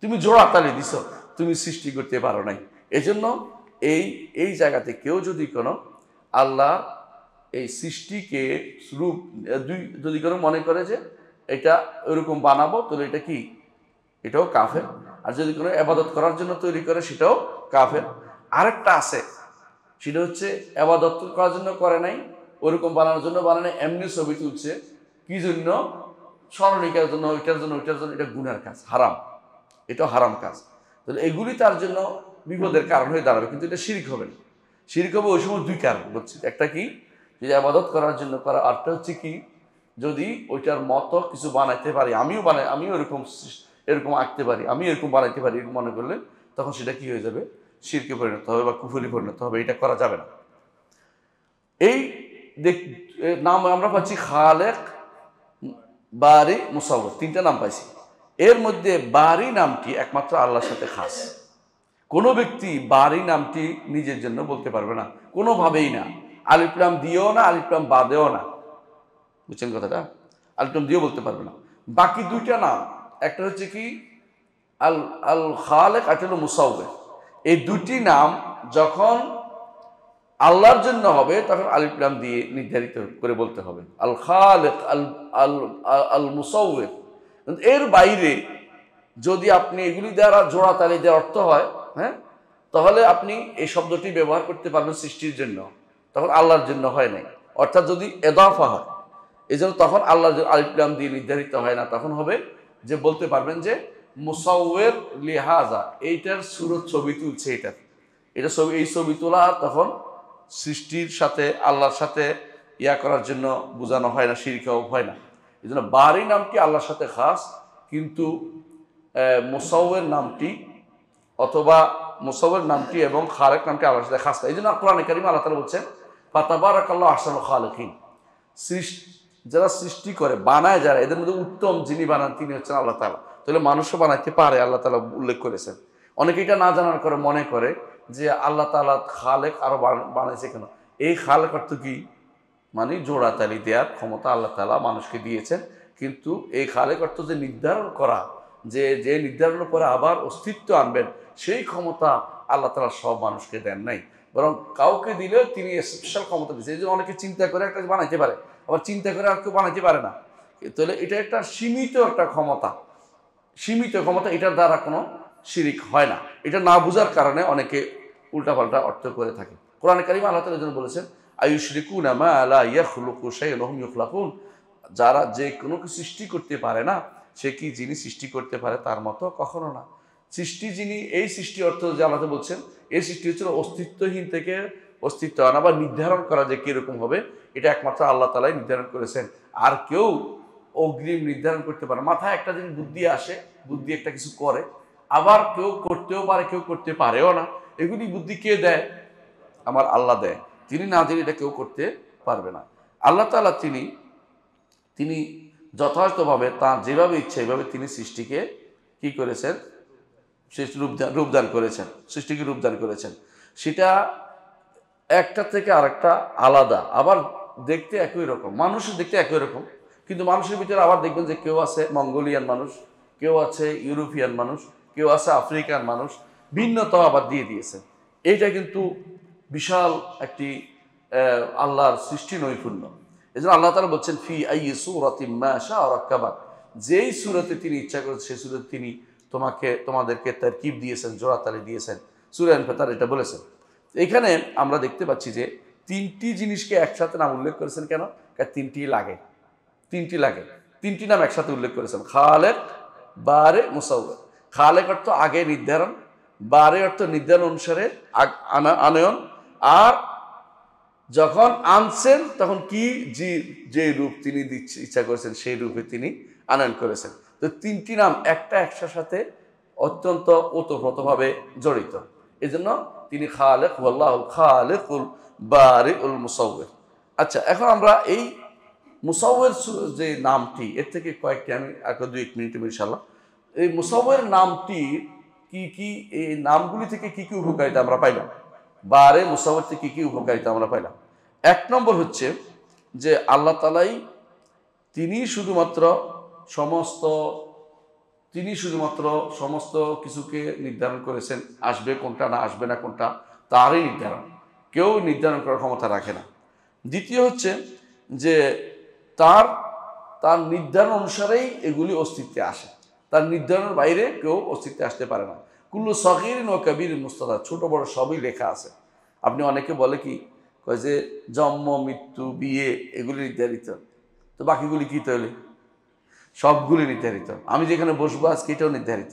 তুমি জোড়া তালি দিছ, তুমি সৃষ্টি করতে পারো নাই। এজন্য এই জায়গাতে কেউ যদি কোনো আল্লাহ এই সৃষ্টিকে রূপ যদি কোনো মনে করে যে এটা ওইরকম বানাবো, তাহলে এটা কি? এটাও কাফের। আর যদি কোনো ইবাদত করার জন্য তৈরি করে, সেটাও কাফের। আরেকটা আছে, সেটা হচ্ছে ইবাদত করার জন্য করে নাই, ওইরকম বানানোর জন্য বানানো, এমনি ছবি তুলছে কি জন্য? স্মরণিকার জন্য, ওইটার জন্য, এটা গুনার কাজ, হারাম, এটাও হারাম কাজ। তাহলে এগুলি তার জন্য বিপদের কারণ হয়ে দাঁড়াবে, কিন্তু এটা শিরক হবে না। শিরক হবে ওই সময় 2 কারণ বলছি। একটা কি, যে ইবাদত করার জন্য করা, আরটা হচ্ছে কি, যদি ওইটার মতো কিছু বানাইতে পারি, আমিও এরকম আঁকতে পারি, আমি এরকম বানাইতে পারি, এরকম মনে করলে তখন সেটা কি হয়ে যাবে? শিরকে পরিণত হবে বা কুফরি পরিণত হবে। এটা করা যাবে না। এই নাম আমরা পাচ্ছি খালেক, বারি, মুসাউওয়ির, 3টা নাম পাইছি। এর মধ্যে বারি নামটি একমাত্র আল্লাহর সাথে খাস। কোনো ব্যক্তি বারি নামটি নিজের জন্য বলতে পারবে না, কোনোভাবেই না। আলিফ লাম দিয়েও না, আলিফ লাম বাদেও না। বুঝছেন কথাটা? আলিফ লাম দিয়েও বলতে পারবে না। বাকি 2টা নাম, একটা হচ্ছে কি আল আল খালেক, আর একটা হলো মুসাউওয়ির। এই 2টি নাম যখন আল্লাহর জন্য হবে, তখন আলিফ লাম দিয়ে নির্ধারিত করে বলতে হবে, আল খালেক, আল মুসাউওয়ির। এর বাইরে যদি আপনি এগুলি দ্বারা জোড়া তালি দেওয়ার অর্থ হয়, হ্যাঁ, তাহলে আপনি এই শব্দটি ব্যবহার করতে পারবেন সৃষ্টির জন্য, তখন আল্লাহর জন্য হয় নাই। অর্থাৎ যদি এদাফা হয়, এই জন্য তখন আল্লাহর আলিফ লাম দিয়ে নির্ধারিত হয় না, তখন হবে যে বলতে পারবেন যে মুসাউওয়ির লিহাজা, এইটার সুরত ছবি তুলছে, এটা ছবি, এই ছবি তোলা তখন সৃষ্টির সাথে আল্লাহর সাথে ইয়া করার জন্য বোঝানো হয় না, শিরকও হয় না। এই জন্য বারি নামটি আল্লাহর সাথে খাস, কিন্তু মুসাউওয়ির নামটি অথবা মুসাউওয়ির নামটি এবং খালেক নামটি আল্লাহর সাথে খাস। এই জন্য কোরআনে কারিমে আল্লাহ তাআলা বলছেন, ফাতাবারাকাল্লাহু আহসানুল খালিকিন। যারা সৃষ্টি করে, বানায় যারা, এদের মধ্যে উত্তম যিনি বানান তিনি হচ্ছেন আল্লাহ তাআলা। তাহলে মানুষও বানাইতে পারে, আল্লাহ তাআলা উল্লেখ করেছেন। অনেকে এটা না জানার করে মনে করে যে আল্লাহ তাআলা খালেক আরো বানাইছে কেন? এই খালেক অর্থ কি? মানে জোড়া তালি দেওয়ার ক্ষমতা আল্লাহ তাআলা মানুষকে দিয়েছেন, কিন্তু এই খালেক অর্থ যে নির্ধারণ করা, যে নির্ধারণের পরে আবার অস্তিত্ব আনবেন, সেই ক্ষমতা আল্লাহ তাআলা সব মানুষকে দেন নাই, বরং কাউকে দিলেও তিনি স্পেশাল ক্ষমতা দিয়েছেন। এই জন্য অনেকে চিন্তা করে একটা বানাইতে পারে, আবার চিন্তা করে আর কেউ বানাইতে পারে না। তাহলে এটা একটা সীমিত ক্ষমতা, এটার দ্বারা কোনো শিরিক হয় না। এটা না বুঝার কারণে অনেকে উল্টাপাল্টা অর্থ করে থাকে। কোরআনে কারিমে আল্লাহ তাআলা যেন বলেছেন আয়ুশরিকুনা মা লা ইয়াখলুকু শাইআন ওয়া হুম ইখলাকুন, যারা যে কোনো কিছু সৃষ্টি করতে পারে না সে কি যিনি সৃষ্টি করতে পারে তার মতো? কখনো না। সৃষ্টি যিনি, এই সৃষ্টি অর্থ যে আল্লাহ বলছেন এই সৃষ্টি হচ্ছে অস্তিত্বহীন থেকে অস্তিত্ব আনা বা নির্ধারণ করা যে কীরকম হবে এটা একমাত্র আল্লাহ তাআলাই নির্ধারণ করেছেন। আর কেউ অগ্রিম নির্ধারণ করতে পারে। মাথায় একটা জিনিস বুদ্ধি আসে, বুদ্ধি একটা কিছু করে, আবার কেউ করতেও পারে কেউ করতে পারেও না। এগুলি বুদ্ধি কে দেয়? আমার আল্লাহ দেয়। তিনি না দিলে এটা কেউ করতে পারবে না। আল্লাহ তাআলা তিনি যথাযথভাবে তার যেভাবে ইচ্ছে এইভাবে তিনি সৃষ্টিকে কি করেছেন? রূপদান করেছেন, সৃষ্টিকে রূপদান করেছেন। সেটা একটা থেকে আরেকটা আলাদা, আবার দেখতে একই রকম, মানুষের দেখতে একই রকম, কিন্তু মানুষের ভিতরে আবার দেখবেন যে কেউ আছে মঙ্গোলিয়ান মানুষ, কেউ আছে ইউরোপিয়ান মানুষ, কেউ আছে আফ্রিকান মানুষ, ভিন্নতা আবার দিয়ে দিয়েছেন। এইটা কিন্তু বিশাল একটি আল্লাহর সৃষ্টি নৈপুণ্য। এই জন্য আল্লাহ তাআলা বলছেন ফি আইয়ি সূরাতিন মা শাআ রাক্কাবা, যেই সূরাতে তিনি ইচ্ছা করেছেন সেই সূরাতে তিনি তোমাদেরকে তারকিব দিয়েছেন, জোড়াতালি দিয়েছেন। সূরা আল-ফাতির এটা বলেছেন। এখানে আমরা দেখতে পাচ্ছি যে তিনটি জিনিসকে একসাথে নাম উল্লেখ করেছেন কেন? তিনটি লাগে, তিনটি নাম একসাথে উল্লেখ করেছেন, খালেক, বারে, মুসাউওয়ির। খালেক অর্থ আগে নির্ধারণ, বারে অর্থ নির্ধারণ অনুসারে আনয়ন, আর যখন আনছেন তখন কি যে রূপ তিনি ইচ্ছা করেছেন সেই রূপে তিনি আনয়ন করেছেন। তো তিনটি নাম একটা একসাথে সাথে অত্যন্ত ওতপ্রোতভাবে জড়িত। এই জন্য তিনি খালেক, ওয়াল্লাহুল খালিকুল বারিউল মুসাউওয়ির। আচ্ছা, এখন আমরা এই মুসাউওয়ির যে নামটি, এর থেকে কয়েকটি আমি একটা 2 মিনিটে ইনশাআল্লাহ, এই মুসাউওয়ির নামটি কি এই নামগুলি থেকে কি উপকারিতা আমরা পাইলাম, বারে মুসাউওয়ির থেকে কি উপকারিতা আমরা পাইলাম। 1 নম্বর হচ্ছে যে আল্লাহ তাআলাই তিনি শুধুমাত্র সমস্ত কিছুকে নির্ধারণ করেছেন, আসবে কোনটা না আসবে না কোনটা তারই নির্ধারণ, কেউ নির্ধারণ করার ক্ষমতা রাখে না। দ্বিতীয় হচ্ছে যে তার নির্ধারণ অনুসারেই এগুলি অস্তিত্বে আসে, তার নির্ধারণের বাইরে কেউ অস্তিত্বে আসতে পারে না। কুল্লু সগীরিন ওয়া কাবীরিন মুস্তাদার, ছোট বড় সবই লেখা আছে। আপনি অনেকে বলে কি কয় যে জন্ম, মৃত্যু, বিয়ে এগুলি নির্ধারিত, তো বাকিগুলি কি? তাহলে সবগুলি নির্ধারিত। আমি যেখানে বসবো আজকে এটাও নির্ধারিত।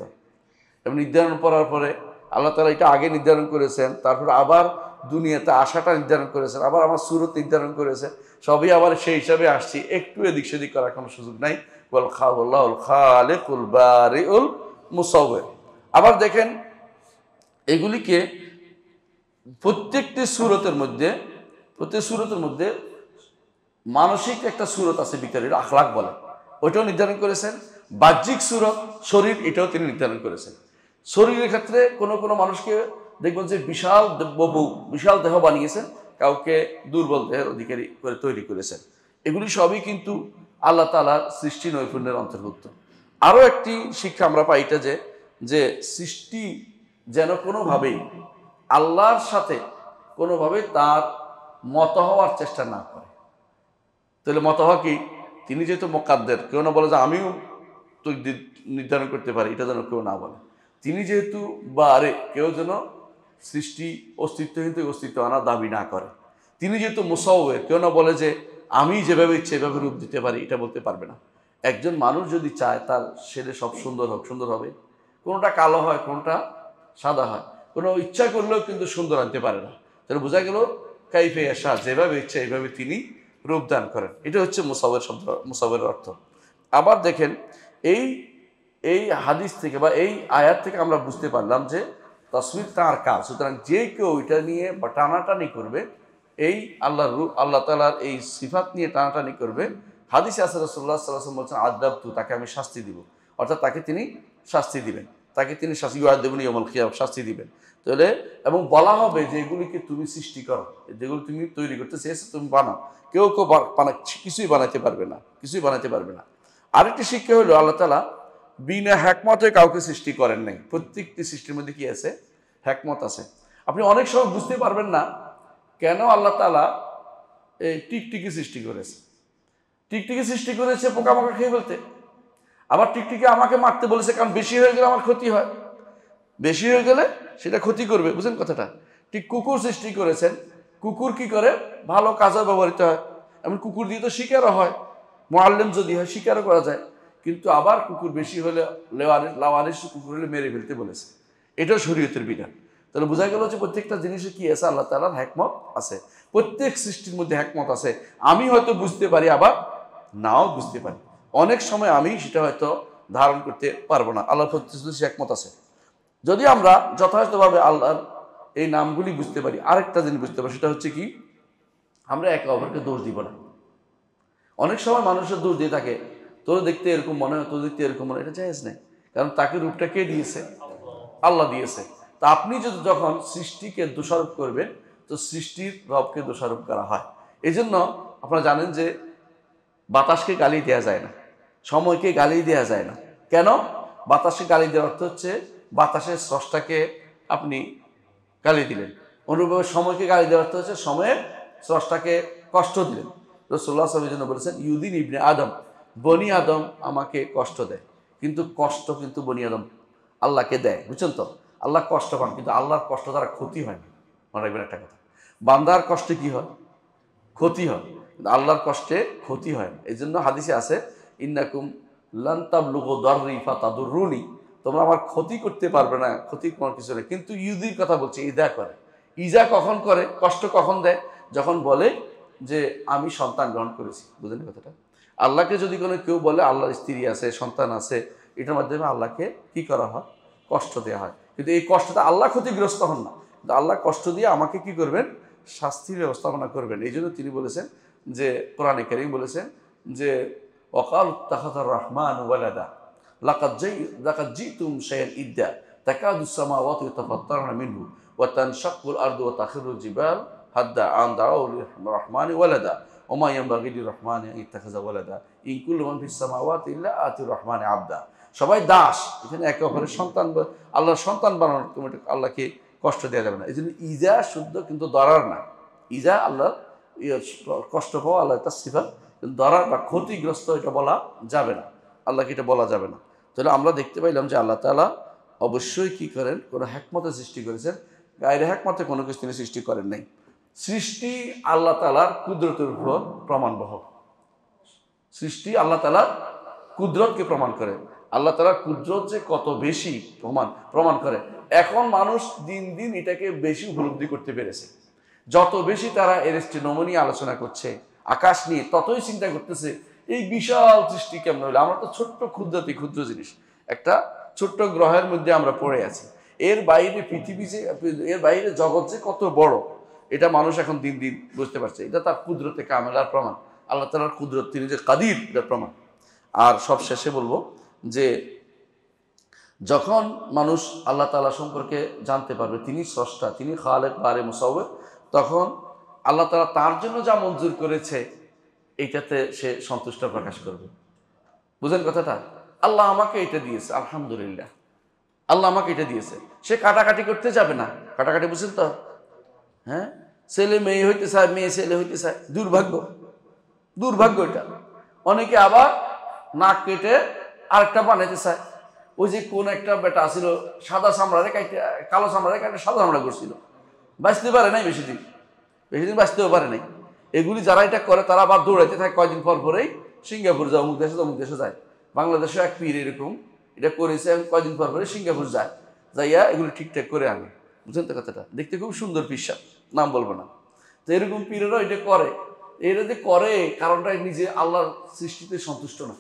এবং নির্ধারণ করার পরে আল্লাহ তাআলা এটা আগে নির্ধারণ করেছেন, তারপর আবার দুনিয়াতে আসাটা নির্ধারণ করেছেন, আবার আমার সুরত নির্ধারণ করেছেন, সবই আবার সেই হিসাবে আসছি, একটু এদিক সেদিক করার কোনো সুযোগ নাই। ওয়াল্লাহুল খালিকুল বারিউল মুসাউওয়ির। আবার দেখেন এগুলিকে প্রত্যেকটি সুরতের মধ্যে মানসিক একটা সুরত আছে ভিতরে, এটা আখলাক বলে, ওইটাও নির্ধারণ করেছেন। বাহ্যিক সুরত শরীর, এটাও তিনি নির্ধারণ করেছেন। শরীরের ক্ষেত্রে কোনো মানুষকে দেখবেন যে বিশাল দেহ বানিয়েছেন, কাউকে দুর্বল দেহের অধিকারী করে তৈরি করেছেন। এগুলি সবই কিন্তু আল্লাহ তাআলার সৃষ্টি নৈপুণ্যের অন্তর্ভুক্ত। আরও একটি শিক্ষা আমরা পাই এটা যে সৃষ্টি যেন কোনোভাবেই আল্লাহর সাথে কোনোভাবে তার মত হওয়ার চেষ্টা না করে। তাহলে মত হওয়া কি? তিনি যেহেতু মুকাদ্দের, কেউ না বলে যে আমিও তো নির্ধারণ করতে পারি, এটা যেন কেউ না বলে। তিনি যেহেতু বারে, কেউ যেন সৃষ্টি অস্তিত্বহীন থেকে অস্তিত্ব আনার দাবি না করে। তিনি যেহেতু মুসাউওয়ির, কেউ না বলে যে আমি যেভাবে ইচ্ছে এভাবে রূপ দিতে পারি, এটা বলতে পারবে না। একজন মানুষ যদি চায় তার ছেলে সব সুন্দর হবে, কোনোটা কালো হয় কোনোটা সাদা হয়, কোনো ইচ্ছা করলেও কিন্তু সুন্দর আনতে পারে না। তাহলে বোঝা গেল কাইফে ইয়াশা, যেভাবে ইচ্ছা এইভাবে তিনি রূপদান করেন। এটা হচ্ছে মুসাউওয়ির অর্থ। আবার দেখেন এই হাদিস থেকে বা এই আয়াত থেকে আমরা বুঝতে পারলাম যে তাসবির তাঁর কাজ। সুতরাং যে কেউ এটা নিয়ে বা টানাটানি করবে, এই আল্লাহ তাআলার এই সিফাত নিয়ে টানাটানি করবে, হাদিসে আছে রাসূলুল্লাহ সাল্লাল্লাহু আলাইহি ওয়াসাল্লাম বলছেন আযাবতু, তাকে আমি শাস্তি দিব। অর্থাৎ তাকে তিনি শাস্তি দিবেন, ইয়াউমুল কিয়ামah, শাস্তি দিবেন। তাহলে এবং বলা হবে যে এগুলিকে তুমি সৃষ্টি করো, যেগুলো তুমি তৈরি করতে চেয়েছো তুমি বানাও। কেউ কিছুই বানাতে পারবে না। আরেকটি শিক্ষা হলো আল্লাহ তাআলা বিনা হিকমতে কাউকে সৃষ্টি করেন নাই। প্রত্যেকটি সৃষ্টির মধ্যে কি আছে? হিকমত আছে। আপনি অনেক সময় বুঝতে পারবেন না কেন আল্লাহ তাআলা এই টিকটিকি সৃষ্টি করেছে পোকামাকড় খেয়ে ফেলতে। আবার টিকটিকি আমাকে মারতে বলেছে, কারণ বেশি হয়ে গেলে আমার ক্ষতি হয়, বেশি হয়ে গেলে সেটা ক্ষতি করবে। বুঝলেন কথাটা? ঠিক কুকুর সৃষ্টি করেছেন কুকুর কি করে? ভালো কাজে ব্যবহৃত হয়। এমন কুকুর দিয়ে তো শিকারও হয়, মুআল্লিম যদি হয় শিকারও করা যায়। কিন্তু আবার কুকুর বেশি হলে লাওয়ারিস কুকুর হলে মেরে ফেলতে বলেছে, এটাও শরীয়তের বিধান। তাহলে বোঝা গেল যে প্রত্যেকটা জিনিসে কি আছে? আল্লাহ তাআলার হিকমত আছে, প্রত্যেক সৃষ্টির মধ্যে হিকমত আছে। আমি হয়তো বুঝতে পারি, আবার নাও বুঝতে পারি। অনেক সময় আমি সেটা হয়তো ধারণ করতে পারবো না। আল্লাহর প্রতি হিকমত আছে। যদি আমরা যথাযথভাবে আল্লাহর এই নামগুলি বুঝতে পারি, আরেকটা জিনিস বুঝতে পারি, সেটা হচ্ছে কি? আমরা একে অপরকে দোষ দিব না। অনেক সময় মানুষের দোষ দিয়ে থাকে, তোর দেখতে এরকম মনে হয়, তোর দেখতে এরকম মনে হয়, এটা জায়েজ নেই। কারণ তাকে রূপটা কে দিয়েছে? আল্লাহ দিয়েছে। তা আপনি যদি যখন সৃষ্টিকে দোষারোপ করবেন, তো সৃষ্টির রবকে দোষারোপ করা হয়। এই জন্য আপনারা জানেন যে বাতাসকে গালি দেওয়া যায় না, সময়কে গালি দেওয়া যায় না। কেন? বাতাসকে গালি দেওয়ার অর্থ হচ্ছে বাতাসের স্রষ্টাকে আপনি গালি দিলেন। অনুরূপভাবে সময়কে গালি দেওয়ার অর্থ হচ্ছে সময়ের স্রষ্টাকে কষ্ট দিলেন। রাসূলুল্লাহ সাল্লাল্লাহু আলাইহি ওয়াসাল্লাম বলেছেন, ইউদিন ইবনে আদম, বনি আদম আমাকে কষ্ট দেয়। কিন্তু কষ্ট কিন্তু বনি আদম আল্লাহকে দেয়, বুঝছেন তো? আল্লাহ কষ্ট পান, কিন্তু আল্লাহর কষ্ট দ্বারা ক্ষতি হয় না। মনে রাখবেন একটা কথা, বান্দার কষ্টে কি হয়? ক্ষতি হয়, কিন্তু আল্লাহর কষ্টে ক্ষতি হয় না। এই জন্য হাদিসে আছে, ইন্নাকুম লান তাবলুগু দাররি ফাতাদুররুনি, তোমরা আমার ক্ষতি করতে পারবে না, ক্ষতি কোনো কিছু নেই। কিন্তু ইউদির কথা বলছে, ইজা করে। ইজা কখন করে? কষ্ট কখন দেয়? যখন বলে যে আমি সন্তান গ্রহণ করেছি। বুঝলেন কথাটা? আল্লাহকে যদি কোনো কেউ বলে আল্লাহর স্ত্রী আছে, সন্তান আছে, এটার মাধ্যমে আল্লাহকে কি করা হয়? কষ্ট দেওয়া হয়। কিন্তু এই কষ্টটা আল্লাহ ক্ষতিগ্রস্ত হন না, কিন্তু আল্লাহ কষ্ট দিয়ে আমাকে কি করবেন? শাস্তির ব্যবস্থাপনা করবেন। এই জন্য তিনি বলেছেন যে, কোরআনে কারীম বলেছেন যে, ওয়াকাল তাখাযার রহমান ওয়ালাদা লাকাদ জিতুম শাইআন ইদ্দা তাকাদুস সামাওয়াতু ইয়াতাফাত্তারনা মিনহু ওয়া তানশাক্কুল আরদু ওয়া তাখিরুল জিবাল হাদ্দা আন দাউ লির-রহমানি ওয়ালাদা ওয়া মা ইয়ানবাগি লির-রহমানি আন ইয়াত্তাখিযা ওয়ালাদা ইন কুল্লু মান ফিস সামাওয়াতি ইল্লা আতির রহমানি আবদা। সবাই দাস, এখানে একে অপরের সন্তান, আল্লাহর সন্তান বানানোর আল্লাহকে কষ্ট দেওয়া যাবে না। এই জন্য ইজা শুদ্ধ, কিন্তু দরার না। ইজা আল্লাহ কষ্ট পাওয়া আল্লাহ তার সিফাত, কিন্তু দরার বা ক্ষতিগ্রস্ত এটা বলা যাবে না, আল্লাহকে এটা বলা যাবে না। তাহলে আমরা দেখতে পাইলাম যে আল্লাহ তাআলা অবশ্যই কি করেন? কোনো হিকমতে সৃষ্টি করেছেন, গায়রে হিকমতে কোনো কিছু তিনি সৃষ্টি করেন নাই। সৃষ্টি আল্লাহ তাআলার কুদরতের উপর প্রমাণবহ। সৃষ্টি আল্লাহ তাআলার কুদরতকে প্রমাণ করে। আল্লাহ তাআলার কুদরত যে কত বেশি প্রমাণ করে। এখন মানুষ দিন দিন এটাকে বেশি উপলব্ধি করতে পেরেছে। যত বেশি তারা এরিস্টোটল নিয়ে আলোচনা করছে, আকাশ নিয়ে, ততই চিন্তা করতেছে এই বিশাল সৃষ্টি কেমন হলো। আমরা তো ছোট্ট ক্ষুদ্র জিনিস, একটা ছোট্ট গ্রহের মধ্যে আমরা পড়ে আছি। এর বাইরে পৃথিবী যে, এর বাইরে জগৎ যে কত বড়, এটা মানুষ এখন দিন দিন বুঝতে পারছে। এটা তার কুদরতে কামেলার প্রমাণ। আল্লাহ তাআলার কুদরত, তিনি যে কাদির, এটার প্রমাণ। আর সব শেষে বলবো যে, যখন মানুষ আল্লাহ তাআলা সম্পর্কে জানতে পারবে তিনি স্রষ্টা, তিনি খালেক বারে মুসাউবির, তখন আল্লাহ তাআলা তার জন্য যা মঞ্জুর করেছে এইটাতে সে সন্তুষ্ট প্রকাশ করবে। বুঝেন কথাটা? আল্লাহ আমাকে এটা দিয়েছে, আলহামদুলিল্লাহ, আল্লাহ আমাকে এটা দিয়েছে। সে কাটাকাটি করতে যাবে না। কাটাকাটি বুঝছেন তো? হ্যাঁ, ছেলে মেয়ে হইতে চায়, মেয়ে ছেলে হইতে চায়, দুর্ভাগ্য এটা। অনেকে আবার নাক কেটে আরেকটা বানাইতে চায়। ওই যে কোন একটা বেটা ছিল, সাদা চামড়ারে কাইটে কালো চামড়ারে কাইটে সাদা চামড়া করছিল, বাঁচতে পারে নাই, বেশি দিন বাঁচতেও পারে নাই। এগুলি যারা এটা করে তারা আবার দৌড়াইতে থাকে, কয়দিন পর পরেই সিঙ্গাপুর যায়, অমুক দেশে যায়। বাংলাদেশেও এক পীর এরকম এটা করেছে, কয়দিন পর পরে সিঙ্গাপুর যায়, যাইয়া এগুলি ঠিকঠাক করে আনে। বুঝলেন তো কথাটা? দেখতে খুব সুন্দর পিসা, নাম বলবো না। তো এরকম পীরেরাও এটা করে। এরা যে করে, কারণটা নিজে আল্লাহর সৃষ্টিতে সন্তুষ্ট না,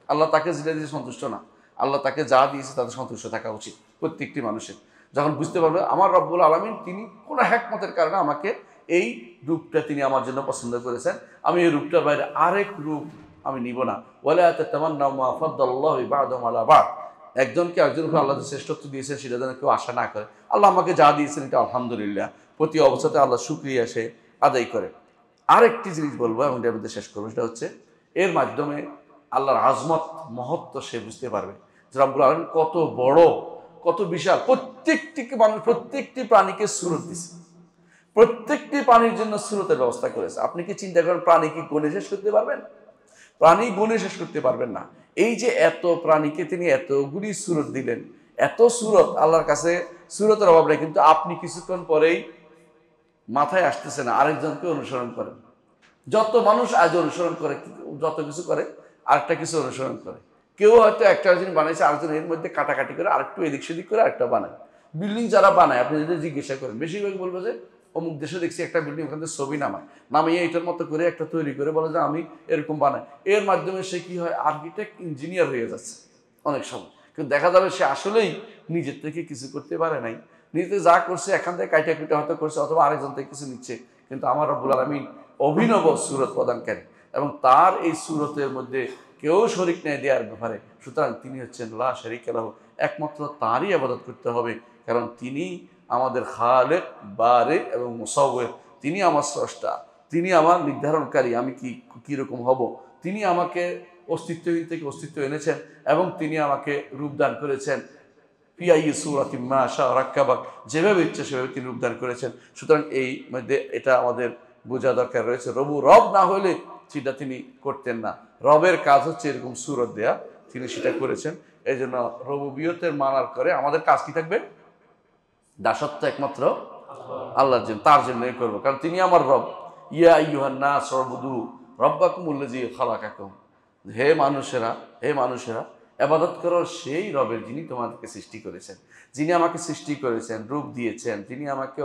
আল্লাহ তাকে যেটা দিয়ে সন্তুষ্ট না, আল্লাহ তাকে যা দিয়েছে তাতে সন্তুষ্ট থাকা উচিত প্রত্যেকটি মানুষের। যখন বুঝতে পারবে আমার রব্বুল আলামিন তিনি কোনো হিকমতের কারণে আমাকে এই রূপটা তিনি আমার জন্য পছন্দ করেছেন, আমি এই রূপটার বাইরে আরেক রূপ আমি নিব না। ওয়ালা তাতামান্নাউ মা ফাদ্দালাল্লাহু বা'দাহুম আলা বা'দ, একজনকে একজনের উপর আল্লাহ যে শ্রেষ্ঠত্ব দিয়েছেন সেটা যেন কেউ আশা না করে। আল্লাহ আমাকে যা দিয়েছেন এটা আলহামদুলিল্লাহ, প্রতি অবস্থাতে আল্লাহ শুকরিয়া সে আদায় করে। আরেকটি জিনিস বলবো এবং এটার মধ্যে শেষ করবো, সেটা হচ্ছে এর মাধ্যমে আল্লাহর আজমত, মহত্ব সে বুঝতে পারবে যে রব্বুল আলামিন কত বড়, কত বিশাল। প্রত্যেকটি প্রাণীকে সূরত দিয়েছে, প্রত্যেকটি প্রাণীর জন্য সূরতের ব্যবস্থা করেছে। আপনি কি চিন্তা করেন প্রাণী কি গুণে শেষ করতে পারবেন? প্রাণী গুণে শেষ করতে পারবেন না। এই যে এত প্রাণীকে তিনি এতগুলি সূরত দিলেন, এত সূরত, আল্লাহর কাছে সূরতের অভাব নেই। কিন্তু আপনি কিছুক্ষণ পরেই মাথায় আসতেছে না, আরেকজনকে অনুসরণ করেন। যত মানুষ আজ অনুসরণ করে, যত কিছু করে, আরেকটা কিছু অনুসরণ করে। কেউ হয়তো একটা জিনিস বানাইছে, আরেকজন এর মধ্যে কাটাকাটি করে আরেকটু এদিক সেদিক করে আরেকটা বানায়। বিল্ডিং যারা বানায় আপনি যদি জিজ্ঞাসা করেন, বেশিরভাগ বলবো যে অমুক দেশে দেখছি একটা বিল্ডিং, ওখান থেকে ছবি নামিয়ে এটার মতো করে একটা তৈরি করে বলে যে আমি এরকম বানাই। এর মাধ্যমে সে কি হয়, আর্কিটেক্ট ইঞ্জিনিয়ার হয়ে যাচ্ছে অনেক সময়। কিন্তু দেখা যাবে সে আসলেই নিজের থেকে কিছু করতে পারে নাই, নিজে যা করছে এখান থেকে কাইটা কুইটা হয়তো করছে, অথবা আরেকজন থেকে কিছু নিচ্ছে। কিন্তু আমার রব্বুল আলামিন অভিনব সুরত প্রদানকারী, এবং তার এই সুরতের মধ্যে কেউ শরিক নেই দেওয়ার ব্যাপারে। সুতরাং তিনি হচ্ছেন লা শারীকা লাহু, একমাত্র তারই ইবাদত করতে হবে, কারণ তিনি আমাদের খালেক, বারে এবং মুসাউওয়ির। তিনি আমার স্রষ্টা, তিনি আমার নির্ধারণকারী, আমি কীরকম হব। তিনি আমাকে অস্তিত্বহীন থেকে অস্তিত্ব এনেছেন, এবং তিনি আমাকে রূপদান করেছেন যেভাবে ইচ্ছে সেভাবে তিনি রূপদান করেছেন। সুতরাং এই মধ্যে এটা আমাদের বোঝা দরকার রয়েছে, রব না হলে সেটা তিনি করতেন না। রবের কাজ হচ্ছে এরকম সুরত দেয়া, তিনি সেটা করেছেন। এই জন্য রবুবিয়তের মানার করে আমাদের কাজ কি থাকবে, দাসত্ব একমাত্র আল্লাহর জন্য, তার জন্যই করবো, কারণ তিনি আমার রব। ইয়া আইয়ুহান নাস উবুদু রাব্বাকুমুল্লাযী খালাকাকুম, হে মানুষেরা ইবাদত করো সেই রবের যিনি তোমাদেরকে সৃষ্টি করেছেন, যিনি আমাকে সৃষ্টি করেছেন, রূপ দিয়েছেন, যিনি আমাকে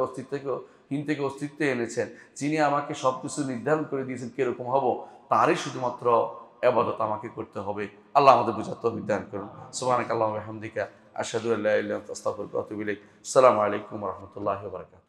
হীন থেকে অস্তিত্বে এনেছেন, যিনি আমাকে সবকিছু নির্ধারণ করে দিয়েছেন কিরকম হব, তারই শুধুমাত্র ইবাদত আমাকে করতে হবে। আল্লাহ আমাদের বুঝার তৌফিক দান করুন। সুবহানাকাল্লাহুম্মা ওয়া বিহামদিকা আশহাদু আল্লা ইলাহা ইল্লা আনতা আস্তাগফিরুকা ওয়া আতুবু ইলাইক। আসসালামু আলাইকুম ওয়া রাহমাতুল্লাহি ওয়া বারাকাতুহু।